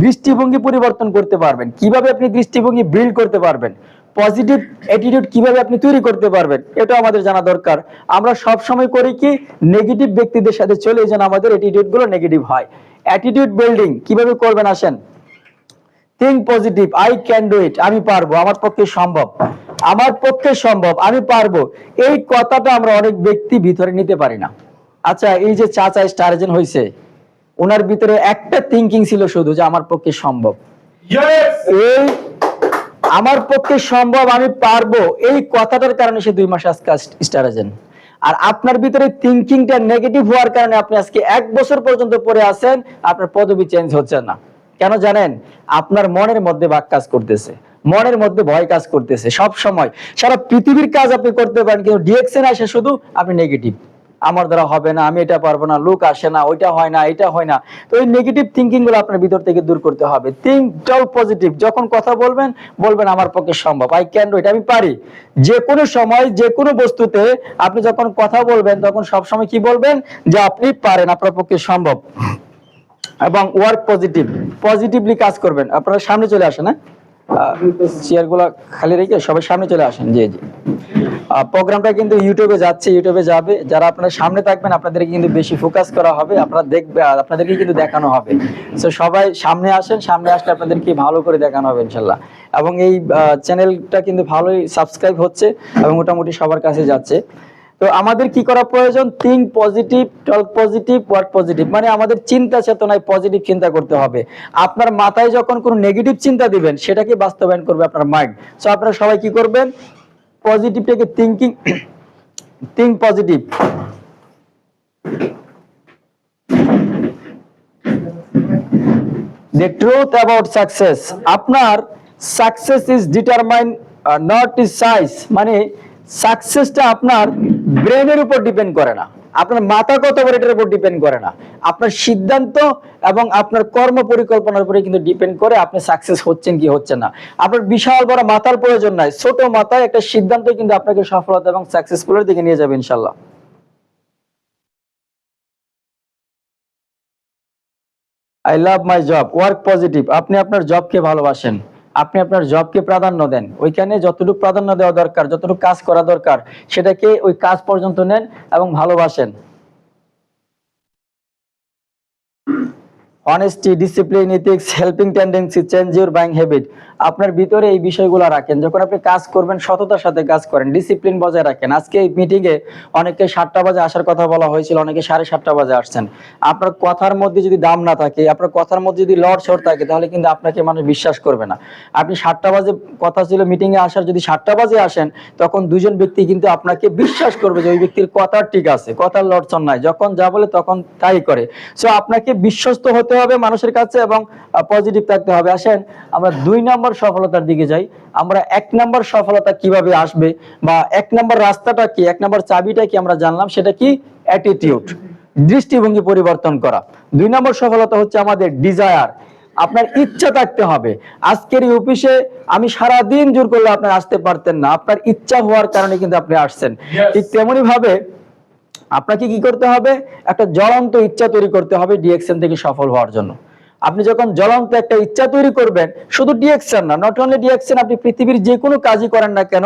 [SPEAKER 6] দৃষ্টিভঙ্গি পরিবর্তন করতে পারবেন, কিভাবে আপনি দৃষ্টিভঙ্গি বিল্ড করতে পারবেন, পজিটিভ অ্যাটিটিউড কিভাবে আপনি তৈরি করতে পারবেন, এটা আমাদের জানা দরকার। আমরা সব সময় করি কি, নেগেটিভ ব্যক্তিদের সাথে চলে যেন আমাদের অ্যাটিটিউড গুলো নেগেটিভ হয়। অ্যাটিটিউড বিল্ডিং কিভাবে করবেন আসেন। Think positive, I can do it, আমি পারবো, আমার পক্ষে সম্ভব, আমার পক্ষে সম্ভব, আমি পারবো। এই কথাটা আমরা অনেক ব্যক্তি ভিতরে নিতে পারি না। আচ্ছা, এই যে চাচা স্টার এজেন্ট হয়েছে, ওনার ভিতরে একটা থিঙ্কিং ছিল শুধু যে আমার পক্ষে সম্ভব। এই আমার পক্ষে সম্ভব, আমি পারবো, এই কথাটার কারণে সে 2 মাস আজকে স্টার এজেন্ট। আর আপনার ভিতরে থিঙ্কিংটা নেগেটিভ হওয়ার কারণে আপনি আজকে 1 বছর পর্যন্ত পরে আছেন, আপনার পদবি চেঞ্জ হচ্ছে না। কেন জানেন? আপনার মনের মধ্যে বাক কাজ করতেছে, মনের মধ্যে ভয় কাজ করতেছে। সব সময় সারা পৃথিবীর কাজ আপনি করতে পারেন, কিন্তু ডিএক্সএন আসে শুধু আপনি নেগেটিভ, আমার দ্বারা হবে না, আমি এটা পারবো না, লোক আসে না, ওইটা হয় না, এটা হয় না। তো এই নেগেটিভ থিঙ্কিং গুলো আপনার ভিতর থেকে দূর করতে হবে। থিঙ্ক টল পজিটিভ, যখন কথা বলবেন, বলবেন আমার পক্ষে সম্ভব, আই ক্যান ডু ইট, আমি পারি। যে কোনো সময়, যে কোনো বস্তুতে আপনি যখন কথা বলবেন, তখন সব সময় কি বলবেন? যে আপনি পারেন, আপনার পক্ষে সম্ভব। এবং ওয়ার্ক পজিটিভ, পজিটিভলি কাজ করবেন। আপনারা সামনে চলে আসেন, হ্যাঁ, চেয়ার গুলা খালি রেখে সবাই সামনে চলে আসেন। জি জি, প্রোগ্রামটা কিন্তু ইউটিউবে যাচ্ছে, ইউটিউবে যাবে। যারা আপনারা সামনে থাকবেন, আপনাদেরকে কিন্তু বেশি ফোকাস করা হবে, আপনারা দেখবে, আপনাদেরকে কিন্তু দেখানো হবে। সো সবাই সামনে আসেন, সামনে আসলে আপনাদেরকে ভালো করে দেখানো হবে ইনশাল্লাহ। এবং এই চ্যানেলটা কিন্তু ভালোই সাবস্ক্রাইব হচ্ছে এবং মোটামুটি সবার কাছে যাচ্ছে। তো আমাদের কি করা প্রয়োজন? থিঙ্ক পজিটিভ, টক পজিটিভ, ওয়ার্ক পজিটিভ, মানে আমাদের চিন্তা চেতনায় পজিটিভ চিন্তা করতে হবে। আপনার মাথায় যখন কোনো নেগেটিভ চিন্তা দিবেন, সেটাকে বাস্তবায়ন করবে আপনার মাইন্ড। সো আপনারা সবাই কি করবেন? পজিটিভটাকে think positive. The truth about success, আপনার success is determined not is size, মানে সাকসেসটা আপনার ব্রেনের উপর ডিপেন্ড করে না, আপনার মাথা কত বড় এটার উপর ডিপেন্ড করে না, আপনার সিদ্ধান্ত এবং আপনার কর্ম পরিকল্পনার উপরে কিন্তু ডিপেন্ড করে আপনি সাকসেস হচ্ছেন কি হচ্ছেন না। আপনার বিশাল বড় মাথার প্রয়োজন নাই, ছোট মাথায় একটা সিদ্ধান্ত কিন্তু আপনাকে সফলতা এবং সাকসেসফুলের দিকে নিয়ে যাবে ইনশাল্লাহ। I love my job, work positive. আপনি আপনার জবকে ভালোবাসেন, আপনি আপনার জবকে প্রাধান্য দেন, ওইখানে যতটুকু প্রাধান্য দেওয়া দরকার, যতটুকু কাজ করা দরকার সেটাকে ওই কাজ পর্যন্ত নেন এবং ভালোবাসেন। Honesty, discipline, ethics, helping tendency, change your buying habit. আপনার ভিতরে এই বিষয়গুলো রাখেন। যখন আপনি কাজ করবেন সততার সাথে কাজ করেন, ডিসিপ্লিন বজায় রাখেন। আজকে এই মিটিংয়ে অনেকে 7টা বাজে আসার কথা বলা হয়েছিল, অনেকে 7:30 বাজে আসছেন। আপনার কথার মধ্যে যদি দাম না থাকে, আপনার কথার মধ্যে যদি লড়ছড় থাকে, তাহলে কিন্তু আপনাকে মানুষ বিশ্বাস করবে না। আপনি 7টা বাজে কথা ছিল মিটিংয়ে আসার, যদি 7টা বাজে আসেন তখন দুজন ব্যক্তি কিন্তু আপনাকে বিশ্বাস করবে যে ওই ব্যক্তির কথা ঠিক আছে, কথার লড়ছড় নাই, যখন যা বলে তখন তাই করে। সো আপনাকে বিশ্বস্ত হতে হবে মানুষের কাছে এবং পজিটিভ থাকতে হবে। আসেন আমরা 2 নম্বর সফলতার দিকে যাই। আমরা 1 নম্বর সফলতা কিভাবে আসবে বা 1 নম্বর রাস্তাটা কি, 1 নম্বর চাবিটা কি আমরা জানলাম, সেটা কি? অ্যাটিটিউড, দৃষ্টিভঙ্গি পরিবর্তন করা। 2 নম্বর সফলতা হচ্ছে আমাদের ডিজায়ার, আপনার ইচ্ছা থাকতে হবে। আজকের এই অফিসে আমি সারা দিন জোর করলে আপনি আসতে পারতেন না, আপনার ইচ্ছা হওয়ার কারণে কিন্তু আপনি আসছেন। ঠিক তেমনি ভাবে আপনাকে কি করতে হবে? একটা জ্বলন্ত ইচ্ছা তৈরি করতে হবে ডিএক্সএন থেকে সফল হওয়ার জন্য। আপনি যখন জ্বলন্ত একটা ইচ্ছা তৈরি করবেন, শুধু ডিএক্সএন না, নট অনলি ডিএক্সএন, আপনি পৃথিবীর যে কোনো কাজই করেন না কেন,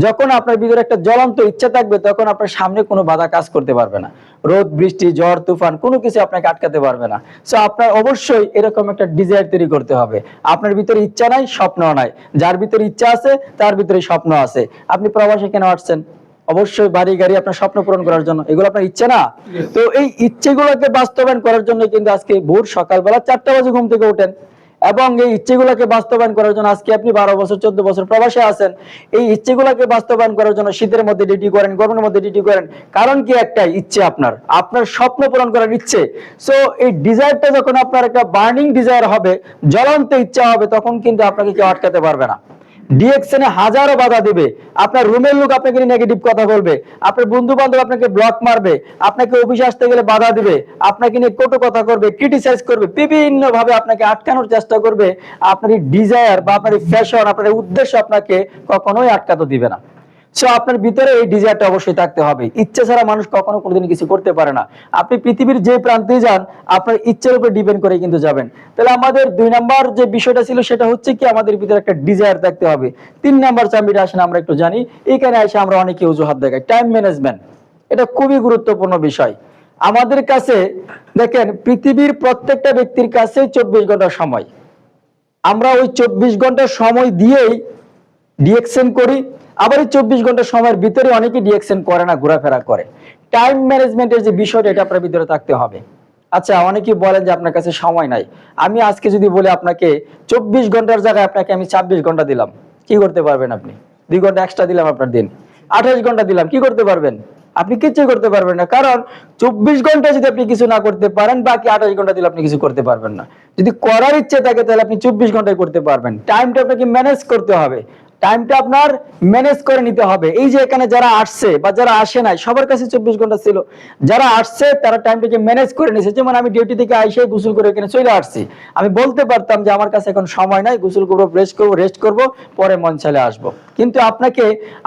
[SPEAKER 6] যখন আপনার ভিতরে একটা জ্বলন্ত ইচ্ছা থাকবে তখন আপনার সামনে কোনো বাধা কাজ করতে পারবে না। রোদ, বৃষ্টি, ঝড়, তুফান কোনো কিছু আপনাকে আটকাতে পারবে না। সো আপনার অবশ্যই এরকম একটা ডিজায়ার তৈরি করতে হবে। আপনার ভিতরে ইচ্ছা নাই, স্বপ্ন নাই। যার ভিতরে ইচ্ছা আছে তার ভিতরে স্বপ্ন আছে। আপনি প্রবাসে কেন আসছেন? অবশ্যই বাড়ি গাড়ি আপনার স্বপ্ন পূরণ করার জন্য, এগুলো আপনার ইচ্ছে না? তো এই ইচ্ছেগুলোকে বাস্তবায়ন করার জন্য কিন্তু আজকে ভোর সকালবেলা 4টা বাজে ঘুম থেকে ওঠেন এবং এই ইচ্ছেগুলোকে বাস্তবায়ন করার জন্য আজকে আপনি 12 বছর 14 বছর প্রবাসে আছেন। এই ইচ্ছেগুলোকে বাস্তবায়ন করার জন্য শীতের মধ্যে ডিউটি করেন, গরমের মধ্যে ডিউটি করেন, কারণ কি একটাই, ইচ্ছে, আপনার স্বপ্ন পূরণ করার ইচ্ছে। সো এই ডিজায়ারটা যখন আপনার একটা বার্নিং ডিজায়ার হবে, জ্বলন্ত ইচ্ছা হবে, তখন কিন্তু আপনাকে কেউ আটকাতে পারবে না। ডিএক্সএনে হাজারো বাধা দিবে, আপনার রুমের লোক আপনাকে নেগেটিভ কথা বলবে, আপনার বন্ধু বান্ধব আপনাকে ব্লক মারবে, আপনাকে অফিসে আসতে গেলে বাধা দিবে, আপনাকে নিয়ে কটু কথা করবে, ক্রিটিসাইজ করবে, বিভিন্ন ভাবে আপনাকে আটকানোর চেষ্টা করবে। আপনার এই ডিজায়ার বা আপনার এই ফ্যাশন, আপনার এই উদ্দেশ্য আপনাকে কখনোই আটকাতে দিবে না। সো আপনার ভিতরে এই ডিজায়ারটা অবশ্যই থাকতে হবে। ইচ্ছে ছাড়া মানুষ কখনো কোনোদিন কিছু করতে পারে না। আপনি পৃথিবীর যে প্রান্তে যান, আপনার ইচ্ছের উপর ডিপেন্ড করে কিন্তু যাবেন। তাহলে আমাদের 2 নাম্বার যে বিষয়টা ছিল সেটা হচ্ছে কি, আমাদের ভিতরে একটা ডিজায়ার থাকতে হবে। 3 নাম্বার চাবিটা আসেন আমরা একটু জানি। এখানে এসে আমরা অনেকে অজুহাত দেখাই। টাইম ম্যানেজমেন্ট, এটা খুবই গুরুত্বপূর্ণ বিষয় আমাদের কাছে। দেখেন, পৃথিবীর প্রত্যেকটা ব্যক্তির কাছে 24 ঘন্টা সময়। আমরা ওই 24 ঘন্টা সময় দিয়েই ডিএক্সএন করি, আবার এই 24 ঘন্টা সময়ের ভিতরে অনেকে ডিএক্সএন করে না, ঘোরাফেরা করে। টাইম ম্যানেজমেন্টের যে বিষয়টা, এটা আপনার ভিতরে থাকতে হবে। আচ্ছা, অনেকে বলেন যে আপনার কাছে সময় নাই। আমি আজকে যদি বলি আপনাকে 24 ঘন্টার জায়গায় আপনাকে আমি 26 ঘন্টা দিলাম, কি করতে পারবেন আপনি? 2 ঘন্টা এক্সট্রা দিলাম আপনার দিন, 28 ঘন্টা দিলাম, কি করতে পারবেন? আপনি কিছুই করতে পারবেন না। কারণ 24 ঘন্টা যদি আপনি কিছু না করতে পারেন, বাকি 28 ঘন্টা দিলে আপনি কিছু করতে পারবেন না। যদি করার ইচ্ছে থাকে তাহলে আপনি 24 ঘন্টায় করতে পারবেন। টাইমটা আপনাকে ম্যানেজ করতে হবে, টাইমটা আপনার ম্যানেজ করে নিতে হবে। এই যে এখানে যারা আসছে বা যারা আসে নাই, সবার কাছে 24 ঘন্টা ছিল। যারা আসছে তারা টাইমটাকে ম্যানেজ করে নিয়েছে। যেমন আমি ডিউটি থেকে আইসে গোসল করে এখানে চলে আসছি, আমি বলতে পারতাম যে আমার কাছে এখন সময় নাই, গোসল করবো, রেস্ট করবো, পরে মন চাইলে আসবো। কিন্তু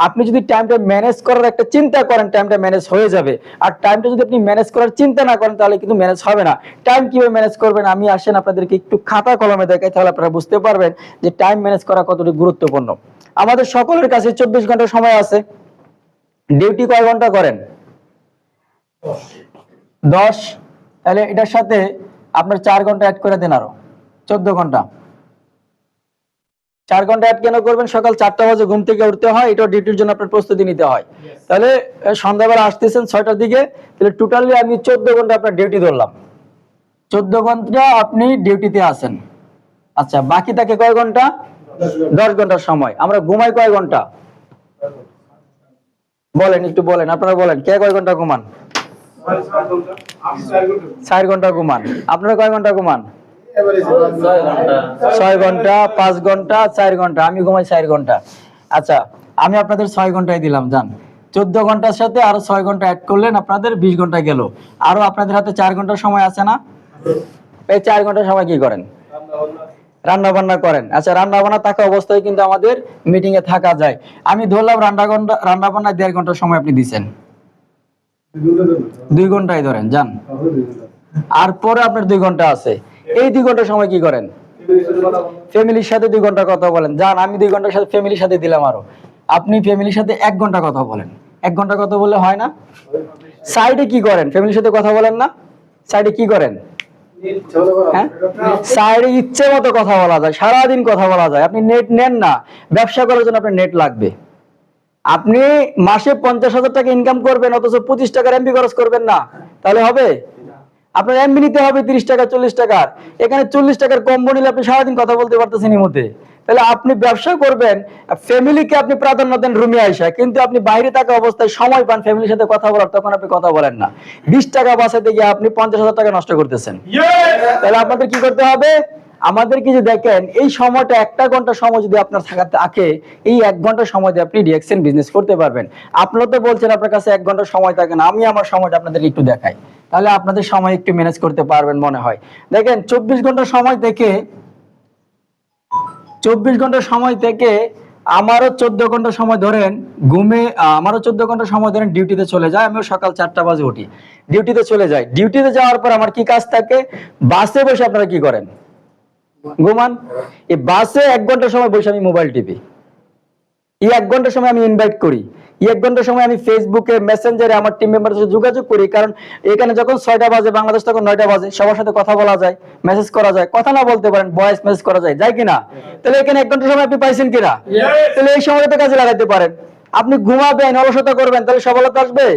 [SPEAKER 6] আপনি যদি টাইমটা ম্যানেজ করার একটা চিন্তা করেন, টাইমটা ম্যানেজ হয়ে যাবে। আর টাইমটা যদি আপনি ম্যানেজ করার চিন্তা না করেন, তাহলে কিন্তু ম্যানেজ হবে না। টাইম কিভাবে ম্যানেজ করবেন, আমি আসেন আপনাদেরকে একটু খাতা কলমে দেখাই, তাহলে আপনারা বুঝতে পারবেন যে টাইম ম্যানেজ করা কতটুকু গুরুত্বপূর্ণ। আমাদের সকলের কাছে 24 ঘন্টা সময় আছে। ডিউটি কয় ঘন্টা করেন? 10। তাহলে এটার সাথে আপনার 4 ঘন্টা অ্যাড করে দেন, আরো 14 ঘন্টা। 4 ঘন্টা অ্যাড কেন করবেন? সকাল 4টা বাজে ঘুম থেকে উঠতে হয়, এটা ডিউটির জন্য আপনার প্রস্তুতি নিতে হয়। তাহলে সন্ধ্যাবেলা আসতেছেন 6টার দিকে, তাহলে টোটালি আমি 14 ঘন্টা আপনার ডিউটি ধরলাম। 14 ঘন্টা আপনি ডিউটিতে আছেন। আচ্ছা, বাকি থাকে কয় ঘন্টা? 10 ঘন্টার সময়। আমরা ঘুমাই কয় ঘন্টা? বলেন, একটু বলেন, আপনারা বলেন, কে কয় ঘন্টা ঘুমান? 4 ঘন্টা ঘুমান। আপনারা কয় ঘন্টা ঘুমান? 6 ঘন্টা, 5 ঘন্টা, 4 ঘন্টা। আমি ঘুমাই 4 ঘন্টা। আচ্ছা, আমি আপনাদের 6 ঘন্টায় দিলাম, যান। 14 ঘন্টার সাথে আরো 6 ঘন্টা অ্যাড করলেন, আপনাদের 20 ঘন্টা গেল। আরো আপনাদের হাতে 4 ঘন্টা সময় আছে না? এই 4 ঘন্টা সময় কি করেন? রান্না বান্না করেন। আচ্ছা, রান্না বান্না থাকা অবস্থায় কিন্তু আমাদের মিটিং এ থাকা যায়। আমি ধরলাম রান্না বান্না 1.5 ঘন্টা সময় আপনি দিচ্ছেন, 2 ঘন্টায় ধরেন যান, আর পরে আপনার 2 ঘন্টা আছে। এই 2 ঘন্টা সময় কি করেন? ফ্যামিলির সাথে 2 ঘন্টা কথা বলেন। যান, আমি 2 ঘন্টার সাথে ফ্যামিলির সাথে দিলাম আরো। আপনি ফ্যামিলির সাথে 1 ঘন্টা কথা বলেন। 1 ঘন্টা কথা বললে হয় না? সাইডে কি করেন? ফ্যামিলির সাথে কথা বলেন না? সাইডে কি করেন? হ্যাঁ, সাইডে ইচ্ছে মতো কথা বলা যায়, সারাদিন কথা বলা যায়। আপনি নেট নেন না, ব্যবসা করার জন্য আপনার নেট লাগবে। আপনি মাসে 50,000 টাকা ইনকাম করবেন, অথচ 25 টাকার এমবি খরচ করবেন না, তাহলে হবে? আপনার এমবি নিতে হবে 30 টাকা 40 টাকার। এখানে 40 টাকার কম্বো নিলে আপনি সারাদিন কথা বলতে পারতেছেন এই মধ্যে। তাহলে আপনি ব্যবসা করবেন, ফ্যামিলিকে আপনি প্রাধান্য দেন রুমে আইসা, কিন্তু আপনি বাইরে থাকা অবস্থায় সময় পান ফ্যামিলির সাথে কথা বলার, তখন আপনি কথা বলেন না। 20 টাকা বাঁচাতে গিয়ে আপনি 50,000 টাকা নষ্ট করতেছেন। তাহলে আপনাদের কি করতে হবে? আমাদের কি যে দেখেন, এই সময়টা 1 ঘন্টা সময় যদি আপনার থাকে, এই 1 ঘন্টা সময় দিয়ে আপনি ডিএক্সএন বিজনেস করতে পারবেন। আপনারা তো বলছেন আপনার কাছে 1 ঘন্টা সময় থাকে না, আমি আমার সময়টা আপনাদেরকে একটু দেখাই, তাহলে আপনাদের সময় একটু ম্যানেজ করতে পারবেন মনে হয়। দেখেন, 24 ঘন্টা সময় থেকে আমারও 14 ঘন্টা সময় ধরেন ঘুমে, আমারও 14 ঘন্টা সময় ধরেন ডিউটিতে চলে যায়। আমিও সকাল 4টা বাজে উঠি, ডিউটিতে চলে যাই। ডিউটিতে যাওয়ার পর আমার কি কাজ থাকে? বাসে বসে আপনারা কি করেন? ঘুমান। এই বাসে 1 ঘন্টা সময় বসে আমি মোবাইল টিপি। এই 1 ঘন্টা সময় আমি ইনভাইট করি, এই 1 ঘন্টা সময় আমি ফেসবুকে মেসেঞ্জারে আমার টিম মেম্বারদের সাথে যোগাযোগ করি। কারণ এখানে যখন 6টা বাজে, বাংলাদেশ তখন 9টা বাজে, সবার সাথে কথা বলা যায়, মেসেজ করা যায়, কথা না বলতে পারেন ভয়েস মেসেজ করা যায়, যায় কিনা? তাহলে এখানে 1 ঘন্টা সময় আপনি পাইছেন কিনা? তাহলে এই সময়টা কাজে লাগাইতে পারেন। আপনি ঘুমাবেন, অলসতা করবেন, তাহলে সফলতা আসবে?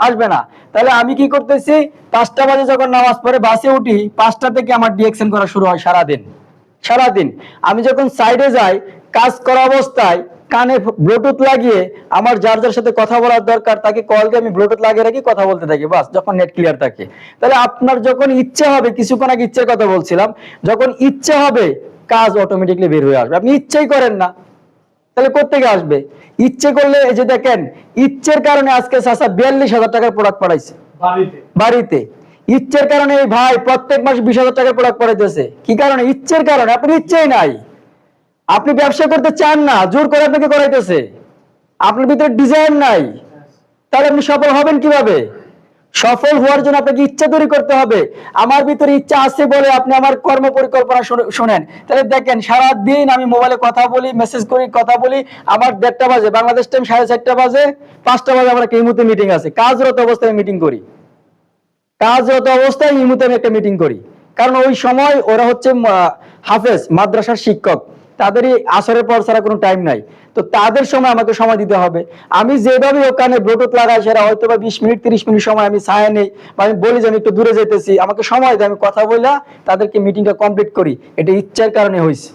[SPEAKER 6] আসবে না। তাহলে আমি কি করতেছি? 5টা বাজে যখন নামাজ পড়ে বাসে উঠি, 5টা থেকে আমার ডিএক্সএন করা শুরু হয় সারাদিন। আমি যখন সাইডে যাই, কাজ করা অবস্থায় কানে ব্লুটুথ লাগিয়ে আমার যার যার সাথে কথা বলার দরকার তাকে কল দিয়ে আমি ব্লুটুথ লাগিয়ে রাখি, কথা বলতে থাকি, বাস, যখন নেট ক্লিয়ার থাকে। তাহলে আপনার যখন ইচ্ছে হবে, কিছুক্ষণ আগে ইচ্ছের কথা বলছিলাম, যখন ইচ্ছে হবে কাজ অটোমেটিকলি বের হয়ে আসবে। আপনি ইচ্ছেই করেন না, তাহলে কোত্থেকে আসবে? ইচ্ছে করলে, এই যে দেখেন, ইচ্ছের কারণে আজকে চাচা 42,000 টাকার প্রোডাক্ট পাঠাইছে বাড়িতে। ইচ্ছের কারণে এই ভাই প্রত্যেক মাস 20,000 টাকার প্রোডাক্ট পাঠাইতেছে। কি কারণে? ইচ্ছের কারণে। আপনার ইচ্ছেই নাই, আপনি ব্যবসা করতে চান না, জোর করে আপনাকে করাইতেছে, আপনার ভিতরে ডিজাইন নাই, তাহলে আপনি সফল হবেন কিভাবে? সফল হওয়ার জন্য আপনাকে ইচ্ছা তৈরি করতে হবে। আমার ভিতরে ইচ্ছা আছে বলে আপনি আমার কর্ম পরিকল্পনা শোনেন। তাহলে দেখেন, সারাদিন আমি মোবাইলে কথা বলি, মেসেজ করি, কথা বলি। আমার 1:30 বাজে, বাংলাদেশ টাইম 4:30 বাজে, 5টা বাজে আমার এই মুহূর্তে মিটিং আছে। কাজরত অবস্থায় মিটিং করি, আমি একটা মিটিং করি। কারণ ওই সময় ওরা হচ্ছে হাফেজ, মাদ্রাসার শিক্ষক, তাদেরই আসরের পর ছাড়া কোনো টাইম নাই। তো তাদের সময় আমাকে সময় দিতে হবে। আমি যেভাবে ওখানে ব্লুটুথ লাগাই, সেটা হয়তো বা 20 মিনিট 30 মিনিট সময় আমি ছায়া নেই, বা আমি বলি যে আমি একটু দূরে যেতেছি, আমাকে সময় দেয়, আমি কথা বললা তাদেরকে মিটিংটা কমপ্লিট করি। এটা ইচ্ছার কারণে হয়েছে,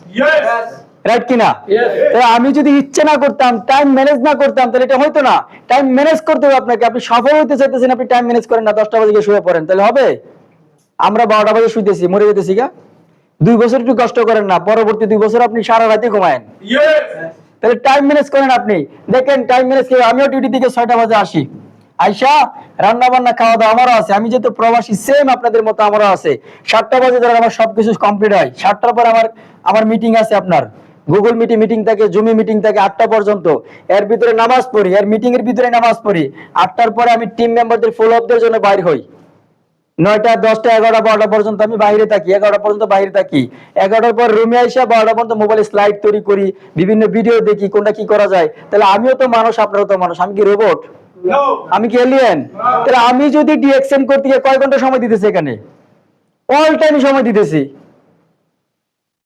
[SPEAKER 6] রাইট কিনা? আমি যদি ইচ্ছে না করতাম, টাইম ম্যানেজ না করতাম, তাহলে এটা হয়তো না। টাইম ম্যানেজ করতে হবে আপনাকে। আপনি সফল হইতে চাইতেছেন, আপনি টাইম ম্যানেজ করেন না, 10টা বাজে গিয়ে শুয়ে পড়েন, তাহলে হবে? আমরা 12টা বাজে শুইতেছি, মরে যেতেছি গা। 2 বছর একটু কষ্ট করেন না, পরবর্তী 2 বছর আপনি সারা রাতে ঘুমায়েন। তাহলে টাইম ম্যানেজ করেন আপনি। দেখেন, টাইম ম্যানেজ করে আমিও ডিউটি থেকে 6টা বাজে আসি, আইসা রান্না বান্না খাওয়া দাওয়া আমারও আছে। আমি যেহেতু প্রবাসী, সেম আপনাদের মতো আমারও আছে। 7টা বাজে ধরেন আমার সবকিছু কমপ্লিট হয়। 7টার পর আমার মিটিং আছে, আপনার গুগল মিটিং থাকে, জুমি মিটিং থাকে 8টা পর্যন্ত। এর ভিতরে নামাজ পড়ি, এর মিটিং এর ভিতরে নামাজ পড়ি। 8টার পরে আমি টিম মেম্বারদের ফলো আপদের জন্য বাইর হই। 9টা 10টা 11টা 12টা পর্যন্ত আমি বাইরে থাকি, 11টা পর্যন্ত বাইরে থাকি। 11টার পর রুমে আইসা 12টা পর্যন্ত মোবাইলে স্লাইড তৈরি করি, বিভিন্ন ভিডিও দেখি কোনটা কি করা যায়। তাহলে আমিও তো মানুষ, আপনারও তো মানুষ। আমি কি রোবট? আমি কি এলিয়েন? তাহলে আমি যদি ডিএক্সএন করতে গিয়ে কয় ঘন্টা সময় দিতেছি? এখানে অল টাইম সময় দিতেছি।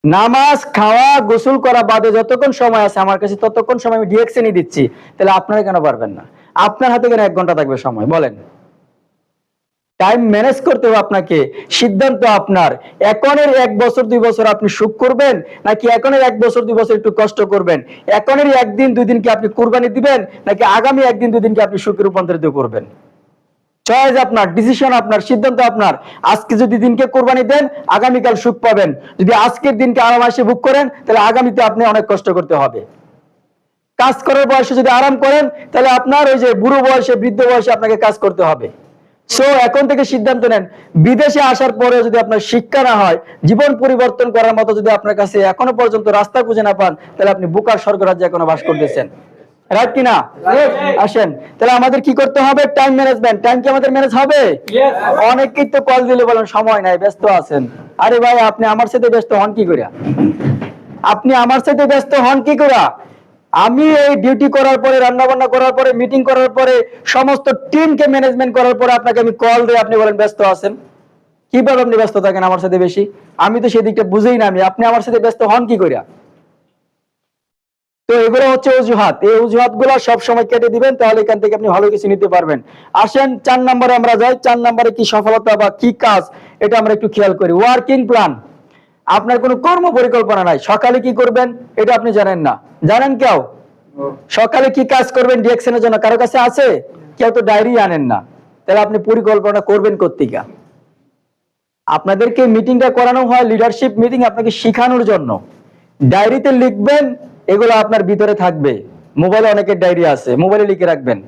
[SPEAKER 6] নামাজ, খাওয়া, গোসল করা বাদে যতক্ষণ সময় আছে আমার কাছে, ততক্ষণ সময় আমি ডিএক্সএনই দিচ্ছি। তাহলে আপনারা কেন পারবেন না? আপনার হাতে কেন 1 ঘন্টা থাকবে সময়? বলেন। টাইম ম্যানেজ করতে হবে আপনাকে। সিদ্ধান্ত আপনার। এখনের 1 বছর 2 বছর আপনি সুখ করবেন, নাকি এখনের 1 বছর 2 বছর একটু কষ্ট করবেন? এখনের 1 দিন 2 দিন কি আপনি কুরবানি দিবেন, নাকি আগামী 1 দিন 2 দিন কি আপনি সুখে রূপান্তরিত করবেন? চয়েস আপনার, ডিসিশন আপনার, সিদ্ধান্ত আপনার। আজকে যদি দিনকে কোরবানি দেন, আগামীকাল সুখ পাবেন। যদি আজকের দিনকে আরামাসে ভোগ করেন, তাহলে আগামীতে আপনি অনেক কষ্ট করতে হবে। কাজ করার বয়সে যদি আরাম করেন তাহলে আপনার ওই যে বুড়ো বয়সে বৃদ্ধ বয়সে আপনাকে কাজ করতে হবে। সো এখন থেকে সিদ্ধান্ত নেন, বিদেশে আসার পরে যদি আপনার শিক্ষা না হয়, জীবন পরিবর্তন করার মতো যদি আপনার কাছে এখনো পর্যন্ত রাস্তা খুঁজে না পান, তাহলে আপনি বুকার স্বর্গরাজ্যে এখনো বাস করতেছেন। রাইট কিনা? আসেন তাহলে আমাদের কি করতে হবে? Time management. টাইম কি আমাদের ম্যানেজ হবে? অনেকেই তো কল দিলে বলেন সময় নাই, ব্যস্ত আছেন। আরে ভাই, আপনি আমার সাথে ব্যস্ত হন কি করে? আপনি আমার সাথে ব্যস্ত হন কি করে? আমি এই ডিউটি করার পরে, রান্না বান্না করার পরে, মিটিং করার পরে, সমস্ত টিমকে ম্যানেজমেন্ট করার পরে আপনাকে আমি কল দিই, আপনি বলেন ব্যস্ত আছেন। কিভাবে আপনি ব্যস্ত থাকেন আমার সাথে বেশি? আমি তো সেদিকটা বুঝেই না। আপনি আমার সাথে ব্যস্ত হন কি করে? তো এগুলো হচ্ছে অজুহাত। এই অজুহাত গুলো সবসময় কেটে দিবেন, তাহলে এখান থেকে আপনি ভালো কিছু নিতে পারবেন। আসেন 4 নম্বরে আমরা যাই। 4 নম্বরে কি সফলতা বা কি কাজ, এটা আমরা একটু খেয়াল করি। Working plan. আপনার কোনো কর্ম পরিকল্পনা নাই। সকালে কি করবেন এটা আপনি জানেন না। জানেন কেউ? সকালে কি কাজ করবেন ডিএকশন এর জন্য কারো কাছে আছে? কেউ তো ডায়েরি আনেন না। তাহলে আপনি পরিকল্পনা করবেন কোত্থেকে? আপনাদেরকে মিটিংটা করানো হয় লিডারশিপ মিটিং আপনাকে শেখানোর জন্য। ডায়েরিতে লিখবেন, এগুলো আপনার ভিতরে থাকবে। মোবাইলে অনেকের ডায়েরি আছে, মোবাইলে লিখে রাখবেন।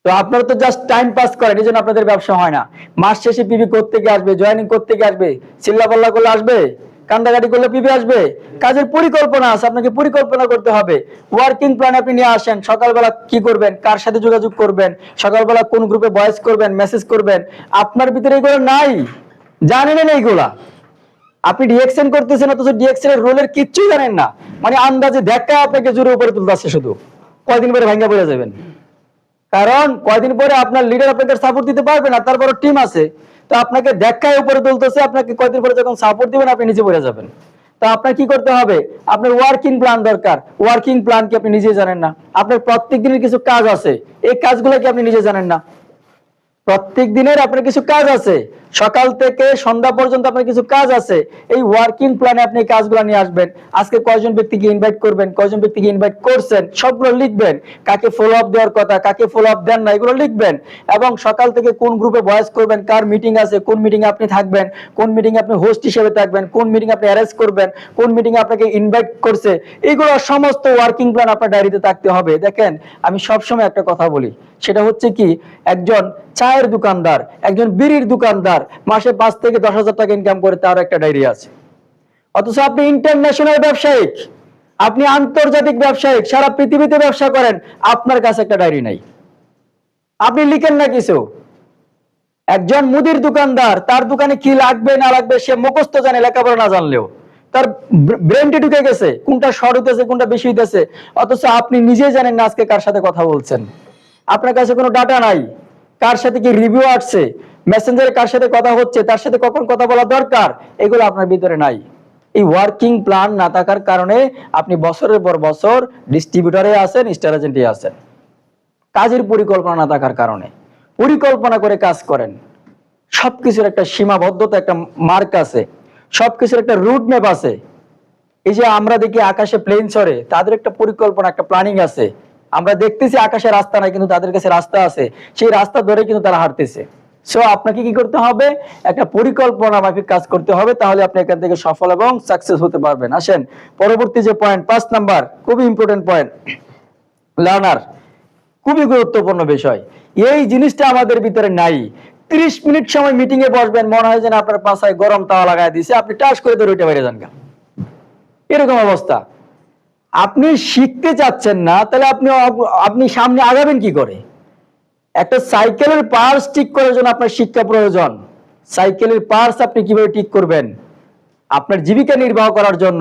[SPEAKER 6] তো আপনারা তো জাস্ট টাইম পাস করেন, এই জন্য আপনাদের ব্যবসা হয় না। মাস শেষে পিবি কোত্থেকে আসবে, জয়েনিং কোত্থেকে আসবে, চিল্লাপাল্লা করলে আসবে, কান্দাকাটি করলে পিবি আসবে। কাজের পরিকল্পনা আছে, আপনাকে পরিকল্পনা করতে হবে। ওয়ার্কিং প্ল্যান আপনি নিয়ে আসেন। সকালবেলা কি করবেন, কার সাথে যোগাযোগ করবেন, সকালবেলা কোন গ্রুপে ভয়েস করবেন, মেসেজ করবেন, আপনার ভিতরে এগুলো নাই, জানেন না এইগুলা। আপনি ডিএকশন করতেছেন অথচ ডিএকশন এর রোলের কিচ্ছুই জানেন না। মানে আন্দাজে দেখা আপনাকে জোরে উপরে তুলতেছে, শুধু কয়দিন পরে ভাঙ্গা পড়ে যাবেন। কারণ কয়দিন পরে আপনার লিডার আপনাকে সাপোর্ট দিতে পারবে না, তারপর টিম আছে। তো আপনাকে দেখায় উপরে তুলতেছে, আপনাকে কয়দিন পরে যখন সাপোর্ট দিবেন আপনি নিচে পড়ে যাবেন। তো আপনার কি করতে হবে? আপনার ওয়ার্কিং প্ল্যান দরকার। ওয়ার্কিং প্ল্যান কি আপনি নিজে জানেন না? আপনার প্রত্যেক দিনের কিছু কাজ আছে, এই কাজগুলো কি আপনি নিজে জানেন না? প্রত্যেক দিনের আপনার কিছু কাজ আছে, সকাল থেকে সন্ধ্যা পর্যন্ত আপনার কিছু কাজ আছে। এই ওয়ার্কিং প্ল্যানে আপনি এই কাজগুলো নিয়ে আসবেন। আজকে কয়জন ব্যক্তিকে ইনভাইট করবেন, কয়জন ব্যক্তিকে ইনভাইট করছেন, সবগুলো লিখবেন। কাকে ফলো আপ দেওয়ার কথা, কাকে ফলো আপ দেন না, এগুলো লিখবেন। এবং সকাল থেকে কোন গ্রুপে ভয়েস করবেন, কার মিটিং আছে, কোন মিটিং এ আপনি থাকবেন, কোন মিটিং এ আপনি হোস্ট হিসেবে থাকবেন, কোন মিটিং আপনি অ্যারেঞ্জ করবেন, কোন মিটিং এ আপনাকে ইনভাইট করছে, এইগুলো সমস্ত ওয়ার্কিং প্ল্যান আপনার ডায়েরিতে থাকতে হবে। দেখেন, আমি সবসময় একটা কথা বলি, সেটা হচ্ছে কি, একজন চায়ের দোকানদার, একজন বিড়ির দোকানদার মাসে 5 থেকে 10,000 টাকা ইনকাম করে, তার একটা ডায়েরি আছে। অথচ আপনি ইন্টারন্যাশনাল ব্যবসায়িক, আপনি আন্তর্জাতিক ব্যবসায়িক, সারা পৃথিবীতে ব্যবসা করেন, আপনার কাছে একটা ডায়েরি নাই। আপনি লিখেন না কিছু। একজন মুদির দোকানদার, তার দোকানে কি লাগবে না লাগবে সে মুখস্থ জানে, লেখাপড়া না জানলেও তার ব্রেনটি ঢুকে গেছে, কোনটা শর্ট হইতেছে, কোনটা বেশি হইতেছে। অথচ আপনি নিজেই জানেন না আজকে কার সাথে কথা বলছেন। আপনার কাছে কোনো ডাটা নাই, কার সাথে কি রিভিউ আসছে, মেসেঞ্জারে কার সাথে কথা হচ্ছে, তার সাথে কখন কথা বলা দরকার, এগুলো আপনার ভিতরে নাই। এই ওয়ার্কিং প্ল্যান না থাকার কারণে আপনি বছরের পর বছর ডিস্ট্রিবিউটরে আছেন, স্টার এজেন্টে আছেন। কাজের পরিকল্পনা না থাকার কারণে। পরিকল্পনা করে কাজ করেন। সবকিছুর একটা সীমাবদ্ধতা, একটা মার্ক আছে, সবকিছুর একটা রুট ম্যাপ আছে। এই যে আমরা দেখি আকাশে প্লেন চড়ে, তাদের একটা পরিকল্পনা, একটা প্ল্যানিং আছে। আমরা দেখতেছি আকাশে রাস্তা নাই, কিন্তু তাদের কাছে রাস্তা আছে, সেই রাস্তা ধরে কিন্তু তারা হাঁটতেছে। সো আপনাকে কি করতে হবে? একটা পরিকল্পনা মাফিক কাজ করতে হবে, তাহলে আপনি এখান থেকে সফল এবং সাকসেস হতে পারবেন। আসেন পরবর্তী যে পয়েন্ট, 5 নাম্বার, খুবই ইম্পর্টেন্ট পয়েন্ট, লার্নার। খুবই গুরুত্বপূর্ণ বিষয়। এই জিনিসটা আমাদের ভিতরে নাই। 30 মিনিট সময় মিটিং এ বসবেন, মনে হয় যেন আপনার পাশায় গরম তাওয়া লাগাই দিয়েছে, আপনি টাস করে ধরে উঠে বাইরে যান, এরকম অবস্থা। আপনি শিখতে চাচ্ছেন না, তাহলে আপনি সামনে আগাবেন কি করে? একটা সাইকেলের পার্টস ঠিক করার জন্য আপনার শিক্ষা প্রয়োজন। সাইকেলের পার্টস আপনি কিভাবে ঠিক করবেন আপনার জীবিকা নির্বাহ করার জন্য।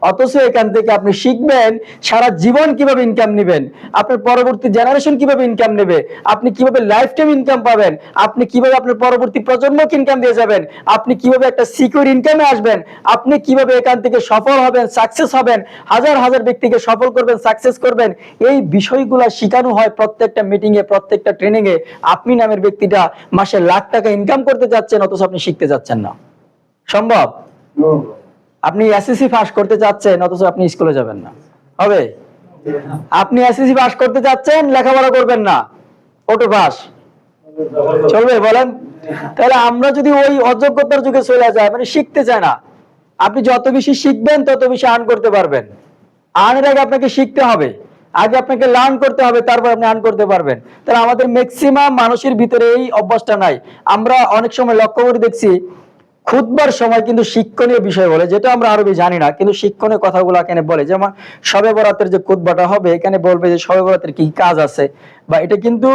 [SPEAKER 6] অথচ এখান থেকে আপনি শিখবেন সারা জীবন কিভাবে ইনকাম নেবেন, আপনার পরবর্তী জেনারেশন কিভাবে ইনকাম নেবে, আপনি কিভাবে লাইফ টাইম ইনকাম পাবেন, আপনি কিভাবে আপনার পরবর্তী প্রজন্মকে ইনকাম দিয়ে যাবেন, আপনি কিভাবে একটা সিকিউর ইনকামে আসবেন, আপনি কিভাবে এখান থেকে সফল হবেন, সাকসেস হবেন, হাজার হাজার ব্যক্তিকে সফল করবেন, সাকসেস করবেন। এই বিষয়গুলো শেখানো হয় প্রত্যেকটা মিটিং এ, প্রত্যেকটা ট্রেনিং এ। আপনি নামের ব্যক্তিটা মাসে লাখ টাকা ইনকাম করতে যাচ্ছেন, অথচ আপনি শিখতে যাচ্ছেন না। সম্ভব? আপনি এসএসসি পাস করতে যাচ্ছেন, অথচ আপনি স্কুলে যাবেন না, হবে? আপনি এসএসসি পাস করতে যাচ্ছেন, লেখাপড়া করবেন না, অটো পাস চলবে বলেন? তাহলে আমরা যদি ওই অযোগ্যতার যুগে চলে যাই, মানে শিখতে চায় না, আপনি যত বেশি শিখবেন তত বেশি আর্ন করতে পারবেন। আর্নের আগে আপনাকে শিখতে হবে, আগে আপনাকে লার্ন করতে হবে, তারপর আপনি আর্ন করতে পারবেন। তাহলে আমাদের ম্যাক্সিমাম মানুষের ভিতরে এই অভ্যাসটা নাই। আমরা অনেক সময় লক্ষ্য করে দেখছি খুতবার সময় কিন্তু শিক্ষণীয় বিষয় বলে, যেটা আমরা আরবি জানি না, কিন্তু শিক্ষণীয় কথাগুলো এখানে বলে। যেমন শবে বরাতের যে খুতবাটা হবে, এখানে বলবে যে শবে বরাতের কি কাজ আছে, বা এটা কিন্তু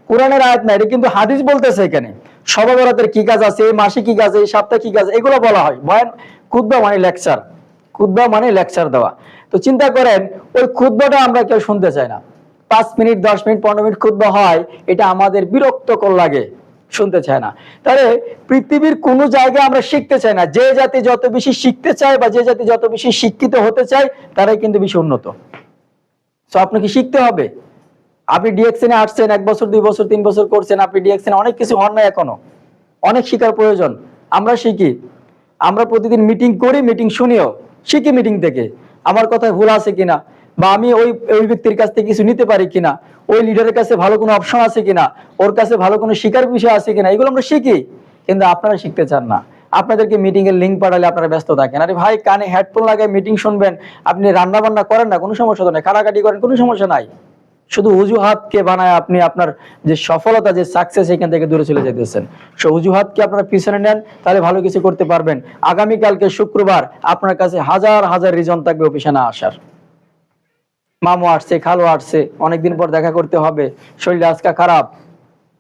[SPEAKER 6] কোরআনের আয়াত না, এটা কিন্তু হাদিস বলতেছে। এখানে শবে বরাতের কি কাজ আছে, এই মাসে কি কাজ, এই সপ্তাহে কি কাজ, এগুলো বলা হয়। বয়ান, খুতবা মানে লেকচার, খুতবা মানে লেকচার দেওয়া। তো চিন্তা করেন ওই খুতবাটা আমরা কেউ শুনতে চাই না। 5 মিনিট 10 মিনিট 15 মিনিট খুতবা হয়, এটা আমাদের বিরক্তকর লাগে, শুনতে চায় না। তাহলে পৃথিবীর কোন জায়গায় আমরা শিখতে চাই না। যে জাতি যত বেশি শিখতে চায় বা যে জাতি যত বেশি শিক্ষিত হতে চায়, তারাই কিন্তু বেশি উন্নত। তো আপনাকে শিখতে হবে। আপনি ডিএক্সএনে আসছেন, 1 বছর 2 বছর 3 বছর করছেন, আপনি ডিএক্সএনে অনেক কিছু হন না এখনো, অনেক শিখার প্রয়োজন। আমরা শিখি, আমরা প্রতিদিন মিটিং করি, মিটিং শুনিও, শিখি মিটিং থেকে আমার কথায় ভুল আছে কিনা, বা আমি ওই ব্যক্তির কাছ থেকে কিছু নিতে পারি কিনা, ওই লিডারের কাছে ভালো কোনো অপশন আছে কিনা, ওর কাছে ভালো কোনো শিকার বিষয় আছে কিনা, এগুলো আমরা শিখি। কিন্তু আপনারা শিখতে চান না। আপনাদেরকে মিটিং এর লিঙ্ক পাঠালে আপনারা ব্যস্ত থাকেন। আরে ভাই, কানে হেডফোন লাগায় মিটিং শুনবেন, আপনি রান্না বান্না করেন না, কোনো সমস্যা তো নাই, কাটাকাটি করেন, কোনো সমস্যা নাই। শুধু অজুহাতকে বানায় আপনি আপনার যে সফলতা, যে সাকসেস, এখান থেকে দূরে চলে যেতেছেন। সো অজুহাতকে আপনারা পিছনে নেন, তাহলে ভালো কিছু করতে পারবেন। আগামীকালকে শুক্রবার আপনার কাছে হাজার হাজার রিজন থাকবে অফিসে না আসার। মামু আসছে, খালু আসছে, অনেকদিন পর দেখা করতে হবে, শরীরটা আজকে খারাপ,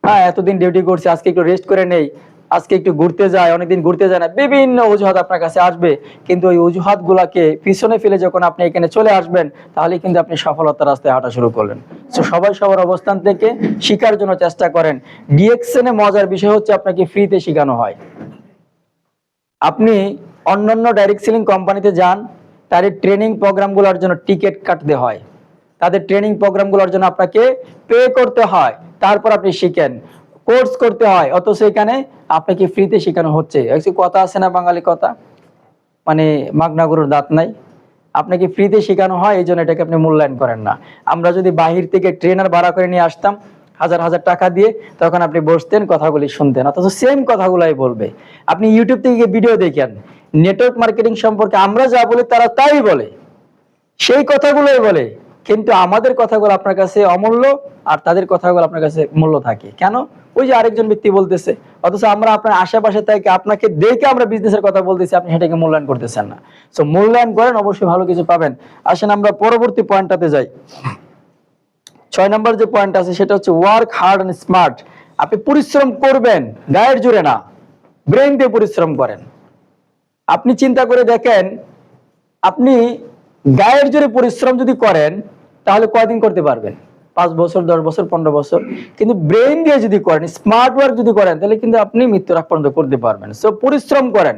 [SPEAKER 6] হ্যাঁ এতদিন ডিউটি করছে, আজকে একটু রেস্ট করে নেই, আজকে একটু ঘুরতে যায়, অনেকদিন ঘুরতে যায় না, বিভিন্ন অজুহাত আপনার কাছে আসবে। কিন্তু ওই অজুহাত গুলাকে পিছনে ফেলে যখন আপনি এখানে চলে আসবেন, তাহলে কিন্তু আপনি সফলতার রাস্তায় হাঁটা শুরু করলেন। তো সবাই সবার অবস্থান থেকে শিখার জন্য চেষ্টা করেন। ডিএক্সএন এ মজার বিষয় হচ্ছে আপনাকে ফ্রিতে শেখানো হয়। আপনি অন্যান্য ডাইরেক্ট সেলিং কোম্পানিতে যান, তাদের ট্রেনিং প্রোগ্রামগুলোর জন্য টিকিট কাটতে হয়, তাদের ট্রেনিং প্রোগ্রামগুলোর জন্য আপনাকে পে করতে হয়, তারপর আপনি শিখেন, কোর্স করতে হয়। অথচ এখানে আপনাকে ফ্রিতে শেখানো হচ্ছে। কথা আছে না, বাঙালি কথা, মানে মাগনা গরুর দাঁত নাই। আপনাকে ফ্রিতে শেখানো হয়, এই জন্য এটাকে আপনি মূল্যায়ন করেন না। আমরা যদি বাহির থেকে ট্রেনার ভাড়া করে নিয়ে আসতাম হাজার হাজার টাকা দিয়ে, তখন আপনি বসতেন, কথাগুলি শুনতেন, অথচ সেম কথাগুলাই বলবে। আপনি ইউটিউব থেকে ভিডিও দেখেন, নেটওয়ার্ক মার্কেটিং সম্পর্কে আমরা যা বলি তারা তাই বলে, সেই কথাগুলোই বলে, কিন্তু আমাদের কথাগুলো আপনার কাছে অমূল্য, আর তাদের কথাগুলো আপনার কাছে মূল্য থাকে। কেন? ওই যে আরেকজন ব্যক্তি বলতেছে, অথচ আমরা আপনার আশেপাশে থেকে আপনাকে দেখে আমরা বিজনেসের কথা বলতেছি, আপনি সেটাকে মূল্যায়ন করতেছেন না। সো মূল্যায়ন করেন, অবশ্যই ভালো কিছু পাবেন। আসেন আমরা পরবর্তী পয়েন্টটাতে যাই। 6 নম্বর যে পয়েন্ট আছে সেটা হচ্ছে ওয়ার্ক হার্ড এন্ড স্মার্ট। আপনি পরিশ্রম করবেন, গায়ের জোরে না, ব্রেন দিয়ে পরিশ্রম করেন। আপনি চিন্তা করে দেখেন, আপনি গায়ের জোরে পরিশ্রম যদি করেন, তাহলে কয়দিন করতে পারবেন? 5 বছর, 10 বছর, 15 বছর। কিন্তু ব্রেন দিয়ে যদি করেন, স্মার্ট ওয়ার্ক যদি করেন, তাহলে কিন্তু আপনি মৃত্যুর আগ পর্যন্ত করতে পারবেন। সো পরিশ্রম করেন।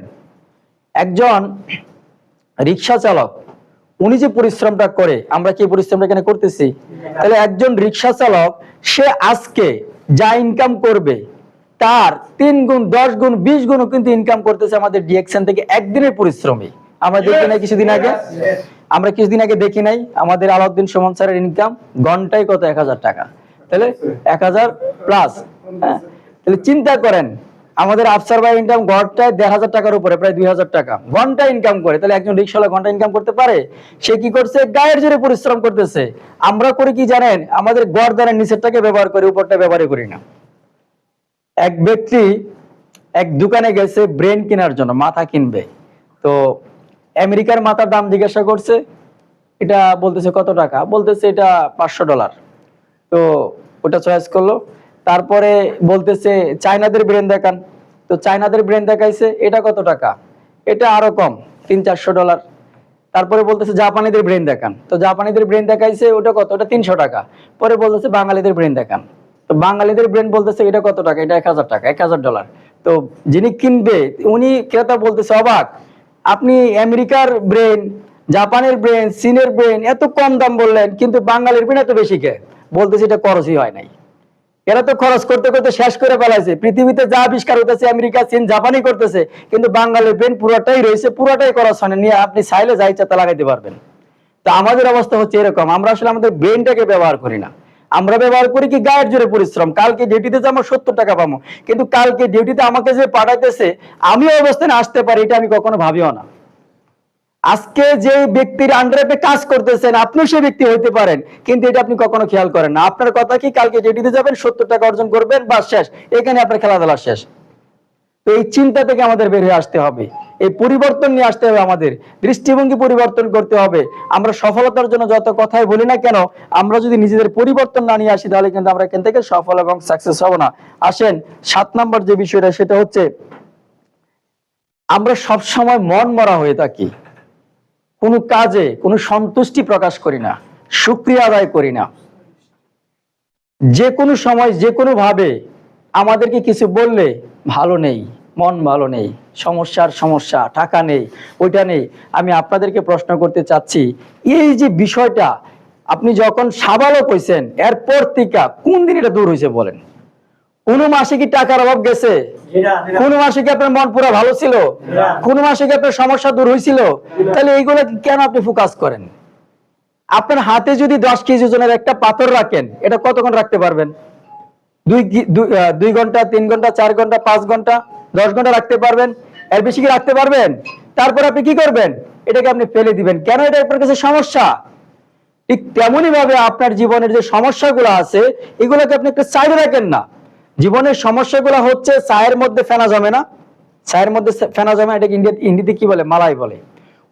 [SPEAKER 6] একজন রিক্সা চালক, উনি যে পরিশ্রমটা করে, আমরা কি পরিশ্রমটা এখানে করতেছি? তাহলে একজন রিক্সা চালক, সে আজকে যা ইনকাম করবে, তার 3 গুণ, 10 গুণ, 20 গুণও কিন্তু ইনকাম করতেছে আমাদের ডিএক্সএন থেকে একদিনের পরিশ্রমে। আমরা দেখি নাই কিছুদিন আগে দেখি নাই আমাদের আলাউদ্দিন সুমন স্যারের ইনকাম ঘন্টায় কত? 1000 টাকা। তাহলে 1000 প্লাস। তাহলে চিন্তা করেন, আমাদের আফসার ভাই ইনকাম ঘন্টায় 1500 টাকার উপরে, প্রায় 2000 টাকা ঘন্টা ইনকাম করে। তাহলে একজন রিক্সাওয়ালা ঘন্টা ইনকাম করতে পারে? সে কি করছে? গায়ের জোরে পরিশ্রম করতেছে। আমরা করি কি জানেন? আমাদের গর্দানের নিচেরটাকে ব্যবহার করি, উপরটা ব্যবহার করি না। এক ব্যক্তি এক দোকানে গেছে ব্রেন কেনার জন্য, মাথা কিনবে। তো আমেরিকার মাথার দাম জিজ্ঞাসা করছে, এটা বলতেছে কত টাকা? বলতেছে এটা $500। তো ওটা চয়েস করলো। তারপরে বলতেছে চায়নাদের ব্রেন দেখান। তো চায়নাদের ব্রেন দেখাইছে, এটা কত টাকা? এটা আরো কম, $300-400। তারপরে বলতেছে জাপানিদের ব্রেন দেখান। তো জাপানিদের ব্রেন দেখাইছে, ওটা কত? ওটা $300 টাকা। পরে বলতেছে বাঙালিদের ব্রেন দেখান। তো বাঙালিদের ব্রেন বলতেছে এটা কত টাকা? এটা $1000 টাকা, $1000। তো যিনি কিনবে, উনি ক্রেতা বলতেছে অবাক, আপনি আমেরিকার ব্রেন, জাপানের ব্রেন, চীনের ব্রেন এত কম দাম বললেন, কিন্তু বাঙালির ব্রেন এত বেশি কে? বলতেছে এটা খরচই হয় নাই। এরা তো খরচ করতে করতে শেষ করে ফেলাইছে। পৃথিবীতে যা আবিষ্কার হতেছে আমেরিকা, চীন, জাপানই করতেছে, কিন্তু বাঙালির ব্রেন পুরোটাই রয়েছে, পুরোটাই খরচ হয় না। নিয়ে আপনি চাইলে যা ইচ্ছা তা লাগাইতে পারবেন। তো আমাদের অবস্থা হচ্ছে এরকম, আমরা আসলে আমাদের ব্রেনটাকে ব্যবহার করি না। আমরা ব্যবহার করি কি? গায়ের জোরে পরিশ্রম। কালকে ডিউটিতে যাবো, 70 টাকা পাবো, কিন্তু কালকে ডিউটিতে আমাকে যে পাঠাইতেছে, আমিও অবস্থানে আসতে পারি, এটা আমি কখনো ভাবিও না। আজকে যে ব্যক্তির আন্ডারে আপনি কাজ করতেছেন আপনি সেই ব্যক্তি হইতে পারেন, কিন্তু এটা আপনি কখনো খেয়াল করেন না। আপনার কথা কি কালকে জেডিতে যাবেন, 70 টাকা অর্জন করবেন, বা শেষ, এখানে আপনার খেলাধুলা শেষ। তো এই চিন্তা থেকে আমাদের বের হয়ে আসতে হবে, এই পরিবর্তন নিয়ে আসতে হবে, আমাদের দৃষ্টিভঙ্গি পরিবর্তন করতে হবে। আমরা সফলতার জন্য যত কথাই বলি না কেন, আমরা যদি নিজেদের পরিবর্তন না নিয়ে আসি তাহলে কিন্তু আমরা এখান থেকে সফল এবং সাকসেস হব না। আসেন 7 নম্বর যে বিষয়টা, সেটা হচ্ছে আমরা সব সময় মন মরা হয়ে থাকি, কোনো কাজে কোনো সন্তুষ্টি প্রকাশ করি না, শুকরিয়া আদায় করি না। যে কোনো সময় যে কোনো ভাবে আমাদেরকে কিছু বললে ভালো নেই, মন ভালো নেই, সমস্যা, টাকা নেই, ওইটা নেই। আমি আপনাদেরকে প্রশ্ন করতে চাচ্ছি, এই যে বিষয়টা আপনি যখন সাবালক হইছেন এরপর থেকে কোন দিন এটা দূর হয়েছে বলেন? কোন মাসে কি টাকার অভাব গেছে? কোন মাসে কি আপনার মন পুরো ভালো ছিল? কোন মাসে কি আপনার সমস্যা দূর হয়েছিল? তাহলে এইগুলো কেন আপনি ফোকাস করেন? আপনার হাতে যদি 10 কেজি ওজনের একটা পাথর রাখেন, এটা কতক্ষণ রাখতে পারবেন? 2 ঘন্টা, 3 ঘন্টা, 4 ঘন্টা, 5 ঘন্টা, 10 ঘন্টা রাখতে পারবেন? এর বেশি কি রাখতে পারবেন? তারপর আপনি কি করবেন? এটাকে আপনি ফেলে দিবেন। কেন? এটা আপনার কাছে সমস্যা। ঠিক তেমনি ভাবে আপনার জীবনের যে সমস্যাগুলো আছে এগুলোকে আপনি একটা সাইডে রাখেন না। জীবনের সমস্যাগুলো হচ্ছে চায়ের মধ্যে ফেনা জমে না, চায়ের মধ্যে ফেনা জমে, এটাকে ইন্ডিতে কি বলে? মালাই বলে।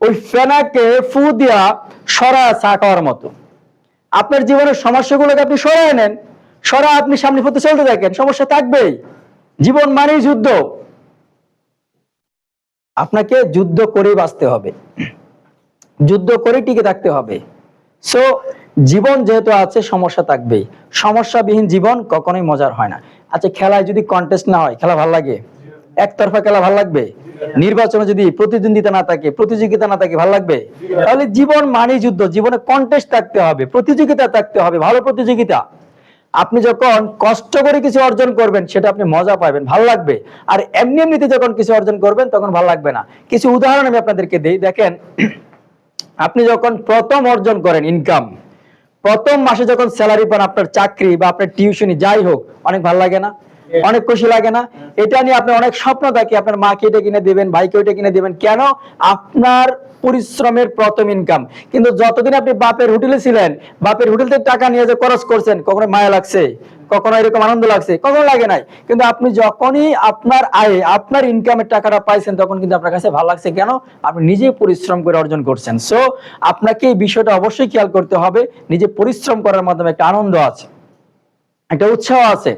[SPEAKER 6] ওই ফেনাকে ফু দিয়া সরা চা খাওয়ার মতো। আপনার জীবনের সমস্যাগুলোকে আপনি সরায় নেন, সরা আপনি সামনে পথে চলতে থাকেন, সমস্যা থাকবেই। জীবন মানেই যুদ্ধ, আপনাকে যুদ্ধ করেই বাঁচতে হবে, যুদ্ধ করে টিকে থাকতে হবে। সো জীবন যেহেতু আছে, সমস্যা থাকবেই। সমস্যাবিহীন জীবন কখনোই মজার হয় না। আচ্ছা, খেলায় যদি কন্টেস্ট না হয়, খেলা ভালো লাগে? একতরফা খেলা ভালো লাগবে? নির্বাচনে যদি প্রতিদ্বন্দ্বিতা না থাকে, প্রতিযোগিতা না থাকে, ভালো লাগবে? তাহলে জীবন মানেই যুদ্ধ, জীবনে কন্টেস্ট থাকতে হবে, প্রতিযোগিতা থাকতে হবে, ভালো প্রতিযোগিতা। আপনি যখন কষ্ট করে কিছু অর্জন করবেন সেটা আপনি মজা পাবেন, ভালো লাগবে। আর এমনিতে যখন কিছু অর্জন করবেন তখন ভালো লাগবে না। কিছু উদাহরণ আমি আপনাদেরকে দেই। দেখেন, আপনি যখন প্রথম অর্জন করেন ইনকাম, প্রথম মাসে যখন স্যালারি পান, আপনার চাকরি বা আপনার টিউশনি যাই হোক, অনেক ভালো লাগে না? অনেক খুশি লাগে না? এটা নিয়ে আপনার অনেক স্বপ্ন থাকে, আপনার মাকে এটা কিনে দিবেন, ভাইকে ওইটা কিনে দিবেন। কেন? আপনার পরিশ্রমের প্রথম ইনকাম। কিন্তু যতদিন আপনি বাপের হোটেলে ছিলেন, বাপের হোটেল থেকে টাকা নিয়ে যে খরচ করছেন, কখনো মায়া লাগছে? কখনো এরকম আনন্দ লাগছে? কখনো লাগে নাই। কিন্তু আপনি যখনই আপনার আয়ে, আপনার ইনকামের টাকাটা পাইছেন, তখন কিন্তু আপনার কাছে ভালো লাগছে। কেন? আপনি নিজে পরিশ্রম করে অর্জন করছেন। সো আপনাকে এই বিষয়টা অবশ্যই খেয়াল করতে হবে, নিজে পরিশ্রম করার মাধ্যমে একটা আনন্দ আছে, একটা উৎসাহ আছে,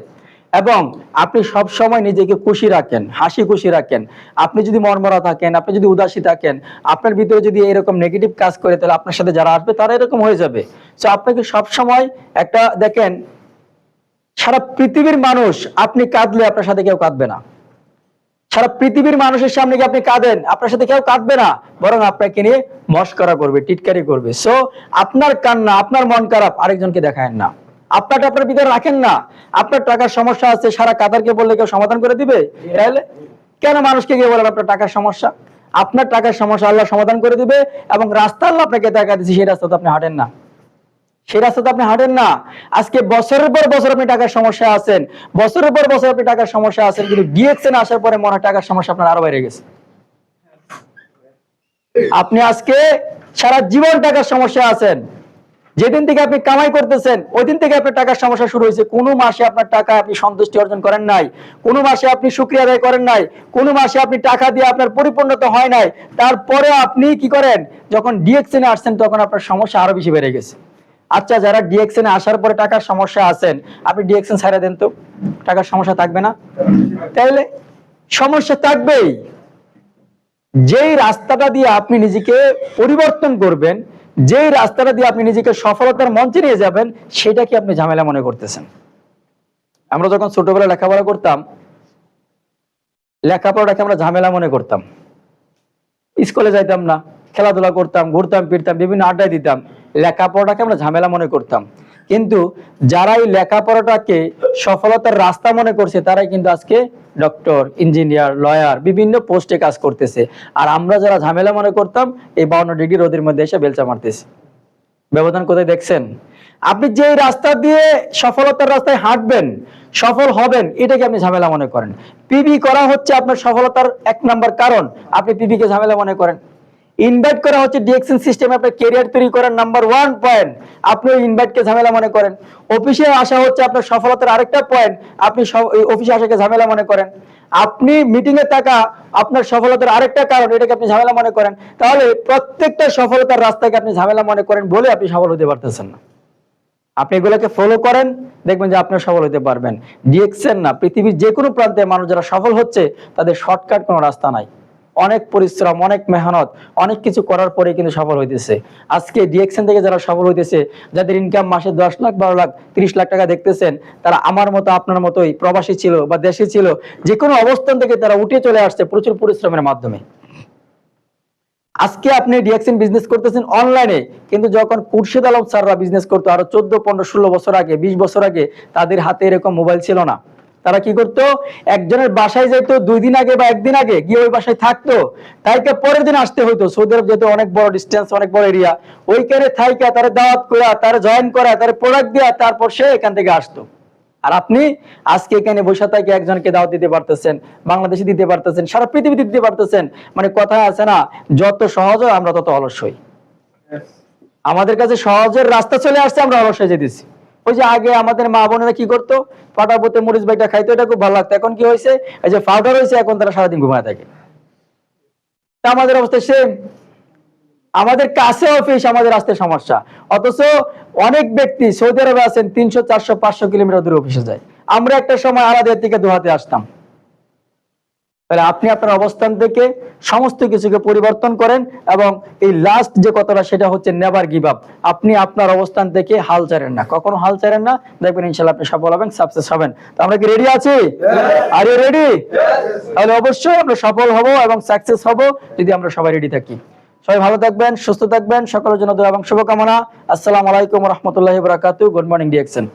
[SPEAKER 6] এবং আপনি সব সময় নিজেকে খুশি রাখেন, হাসি খুশি রাখেন। আপনি যদি মনমরা থাকেন, আপনি যদি উদাসী থাকেন, আপনার ভিতরে যদি এরকম নেগেটিভ কাজ করে, তাহলে আপনার সাথে যারা আসবে তারা এরকম হয়ে যাবে। সো আপনাকে সব সময় একটা দেখেন, সারা পৃথিবীর মানুষ আপনি কাঁদলে আপনার সাথে কেউ কাঁদবে না। সারা পৃথিবীর মানুষের সামনে গিয়ে আপনি কাঁদেন, আপনার সাথে কেউ কাঁদবে না, বরং আপনাকে নিয়ে মস্করা করবে, টিটকারি করবে। সো আপনার কান্না, আপনার মন খারাপ আরেকজনকে দেখায়েন না, আপনারটা আপনার ভিতরে রাখেন না। আপনার টাকার সমস্যা আছে, সারা কাতারকে বললে কেউ সমাধান করে দিবে? তাহলে কেন মানুষকে গিয়ে বলেন আপনার টাকার সমস্যা? আপনার টাকার সমস্যা আল্লাহ সমাধান করে দিবে, এবং রাস্তা আল্লাহ আপনাকে দেখা দিচ্ছে, সেই রাস্তাতে আপনি হাঁটেন না, সেই রাস্তাতে আপনি হাঁটেন না। আজকে বছরের পর বছর আপনি টাকার সমস্যা আছেন, বছরের পর বছর আপনি টাকার সমস্যা আছেন, কিন্তু ডিএক্সএন আসার পরে মনে হয় টাকার সমস্যা আপনার আরো বেড়ে গেছে। আপনি আজকে সারা জীবন টাকার সমস্যা আছেন। যেদিন থেকে আপনি কামাই করতেছেন ওই দিন থেকে আপনার টাকার সমস্যা শুরু হয়েছে। কোনো মাসে আপনার টাকা আপনি সন্তুষ্টি অর্জন করেন নাই, কোনো মাসে আপনি শুকরিয়া আদায় করেন নাই, কোনো মাসে আপনি টাকা দিয়ে আপনার পরিপূর্ণতা হয় নাই। তারপরে আপনি কি করেন? যখন ডিএক্সএন এ আসছেন তখন আপনার সমস্যা আরো বেশি বেড়ে গেছে। আচ্ছা, যারা ডিএক্সএন এ আসার পরে টাকার সমস্যা আছেন, আপনি ডিএক্সএন ছাড়া দেন তো, টাকার সমস্যা থাকবে না? তাইলে সমস্যা থাকবেই। যেই রাস্তাটা দিয়ে আপনি নিজেকে পরিবর্তন করবেন, যেই রাস্তাটা দিয়ে আপনি নিজেকে সফলতার মঞ্চে নিয়ে যাবেন, সেটা কি আপনি ঝামেলা মনে করতেছেন? আমরা যখন ছোটবেলায় লেখাপড়া করতাম, লেখাপড়াটাকে আমরা ঝামেলা মনে করতাম। স্কুলে যাইতাম না, খেলাধুলা করতাম, ঘুরতাম ফিরতাম, বিভিন্ন আড্ডায় দিতাম, লেখাপড়াটাকে আমরা ঝামেলা মনে করতাম। কিন্তু যারা এই লেখাপড়াটাকে সফলতার রাস্তা মনে করছে, তারাই কিন্তু আজকে ডক্টর, ইঞ্জিনিয়ার, লয়ার, বিভিন্ন পোস্টে কাজ করতেছে। আর আমরা যারা ঝামেলা মনে করতাম, এই 52 ডিগ্রি রোদের মধ্যে এসে বেলচা মারতেছি। ব্যবধান কোথায় দেখছেন? আপনি যে রাস্তা দিয়ে সফলতার রাস্তায় হাঁটবেন, সফল হবেন, এটাকে আপনি ঝামেলা মনে করেন। পিবি করা হচ্ছে আপনার সফলতার 1 নাম্বার কারণ, আপনি পিবি কে ঝামেলা মনে করেন। ইনভাইট করা হচ্ছে ডিএক্সএন সিস্টেমে আপনার ক্যারিয়ার তৈরি করার নাম্বার 1 পয়েন্ট। আপনি ওই ইনভাইটকে ঝামেলা মনে করেন। অফিসে আসা হচ্ছে আপনার সফলতার আরেকটা পয়েন্ট, আপনি অফিসে আসাকে ঝামেলা মনে করেন। আপনি মিটিং এ থাকা আপনার সফলতার আরেকটা কারণ, এটাকে আপনি ঝামেলা মনে করেন। তাহলে প্রত্যেকটা সফলতার রাস্তাকে আপনি ঝামেলা মনে করেন বলে আপনি সফল হতে পারতেছেন না। আপনি এগুলোকে ফলো করেন, দেখবেন যে আপনি সফল হতে পারবেন। ডিএক্সএন না, পৃথিবীর যে কোনো প্রান্তে মানুষ যারা সফল হচ্ছে তাদের শর্টকাট কোনো রাস্তা নাই। অনেক পরিশ্রম, অনেক মেহনত, অনেক কিছু করার পরে কিন্তু সফল হইতেছে। আজকে ডিএক্সএন থেকে যারা সফল হইতেছে, যাদের ইনকাম মাসে 10 লাখ, 12 লাখ, 30 লাখ টাকা দেখতেছেন, তারা আমার মতো আপনার মতোই প্রবাসী ছিল বা দেশে ছিল, যে কোনো অবস্থান থেকে তারা উঠে চলে আসছে প্রচুর পরিশ্রমের মাধ্যমে। আজকে আপনি ডিএক্সএন বিজনেস করতেছেন অনলাইনে, কিন্তু যখন খুরশিদ আলম স্যাররা বিজনেস করতো আরো 14, 15, 16 বছর আগে, 20 বছর আগে, তাদের হাতে এরকম মোবাইল ছিল না। তারা কি করতো, একজনের বাসায় যেত 2 দিন আগে বা 1 দিন আগে, গিয়ে ওই বাসায় থাকতো, তাইকে পরের দিন আসতে হইতো। সৌদি আরব যেহেতু অনেক বড় ডিস্টেন্স, অনেক বড় এরিয়া, ওইখানে থাইকা তারা দাওয়াত করা, তারা জয়েন করা, তারা প্রোডাক্ট দেওয়া, তারপর সে এখান থেকে আসতো। আর আপনি আজকে এখানে বসে থেকে একজনকে দাওয়াত দিতে পারতেছেন, বাংলাদেশে দিতে পারতেছেন, সারা পৃথিবীতে দিতে পারতেছেন। মানে কথা আছে না, যত সহজ হয় আমরা তত অলস হই। আমাদের কাছে সহজের রাস্তা চলে আসছে, আমরা অলস হয়ে যেতেছি। ওই যে আগে আমাদের মা বোনেরা কি করতো, ফাটাপোতে মরিচ বাইটা খাইতো, এটা খুব ভালো লাগতো। এখন কি হয়েছে, এই যে পাউডার হয়েছে, এখন তারা সারাদিন ঘুমায় থাকে। তা আমাদের অবস্থা সেম। আমাদের কাছে অফিস, আমাদের আসতে সমস্যা, অথচ অনেক ব্যক্তি সৌদি আরবে আছেন 300, 400, 500 কিলোমিটার দূরে অফিসে যায়। আমরা একটা সময় আলাদা থেকে দোহাতে আসতাম। তাহলে আপনি আপনার অবস্থান থেকে সমস্ত কিছুকে পরিবর্তন করেন, এবং এই লাস্ট যে কথাটা সেটা হচ্ছে নেভার গিভ আপ। আপনি আপনার অবস্থান থেকে হাল ছাড়েন না, কখনো হাল ছাড়েন না, দেখবেন ইনশাআল্লাহ আপনি সফল হবেন, সাকসেস হবেন। তো আমরা কি রেডি আছি? Are you ready? তাহলে অবশ্যই আমরা সফল হব এবং সাকসেস হব যদি আমরা সবাই রেডি থাকি। সবাই ভালো থাকবেন, সুস্থ থাকবেন, সকলের জন্য দোয়া এবং শুভকামনা। আসসালামু আলাইকুম ওয়া রাহমাতুল্লাহি ওয়া বারাকাতুহু। Good morning DXN.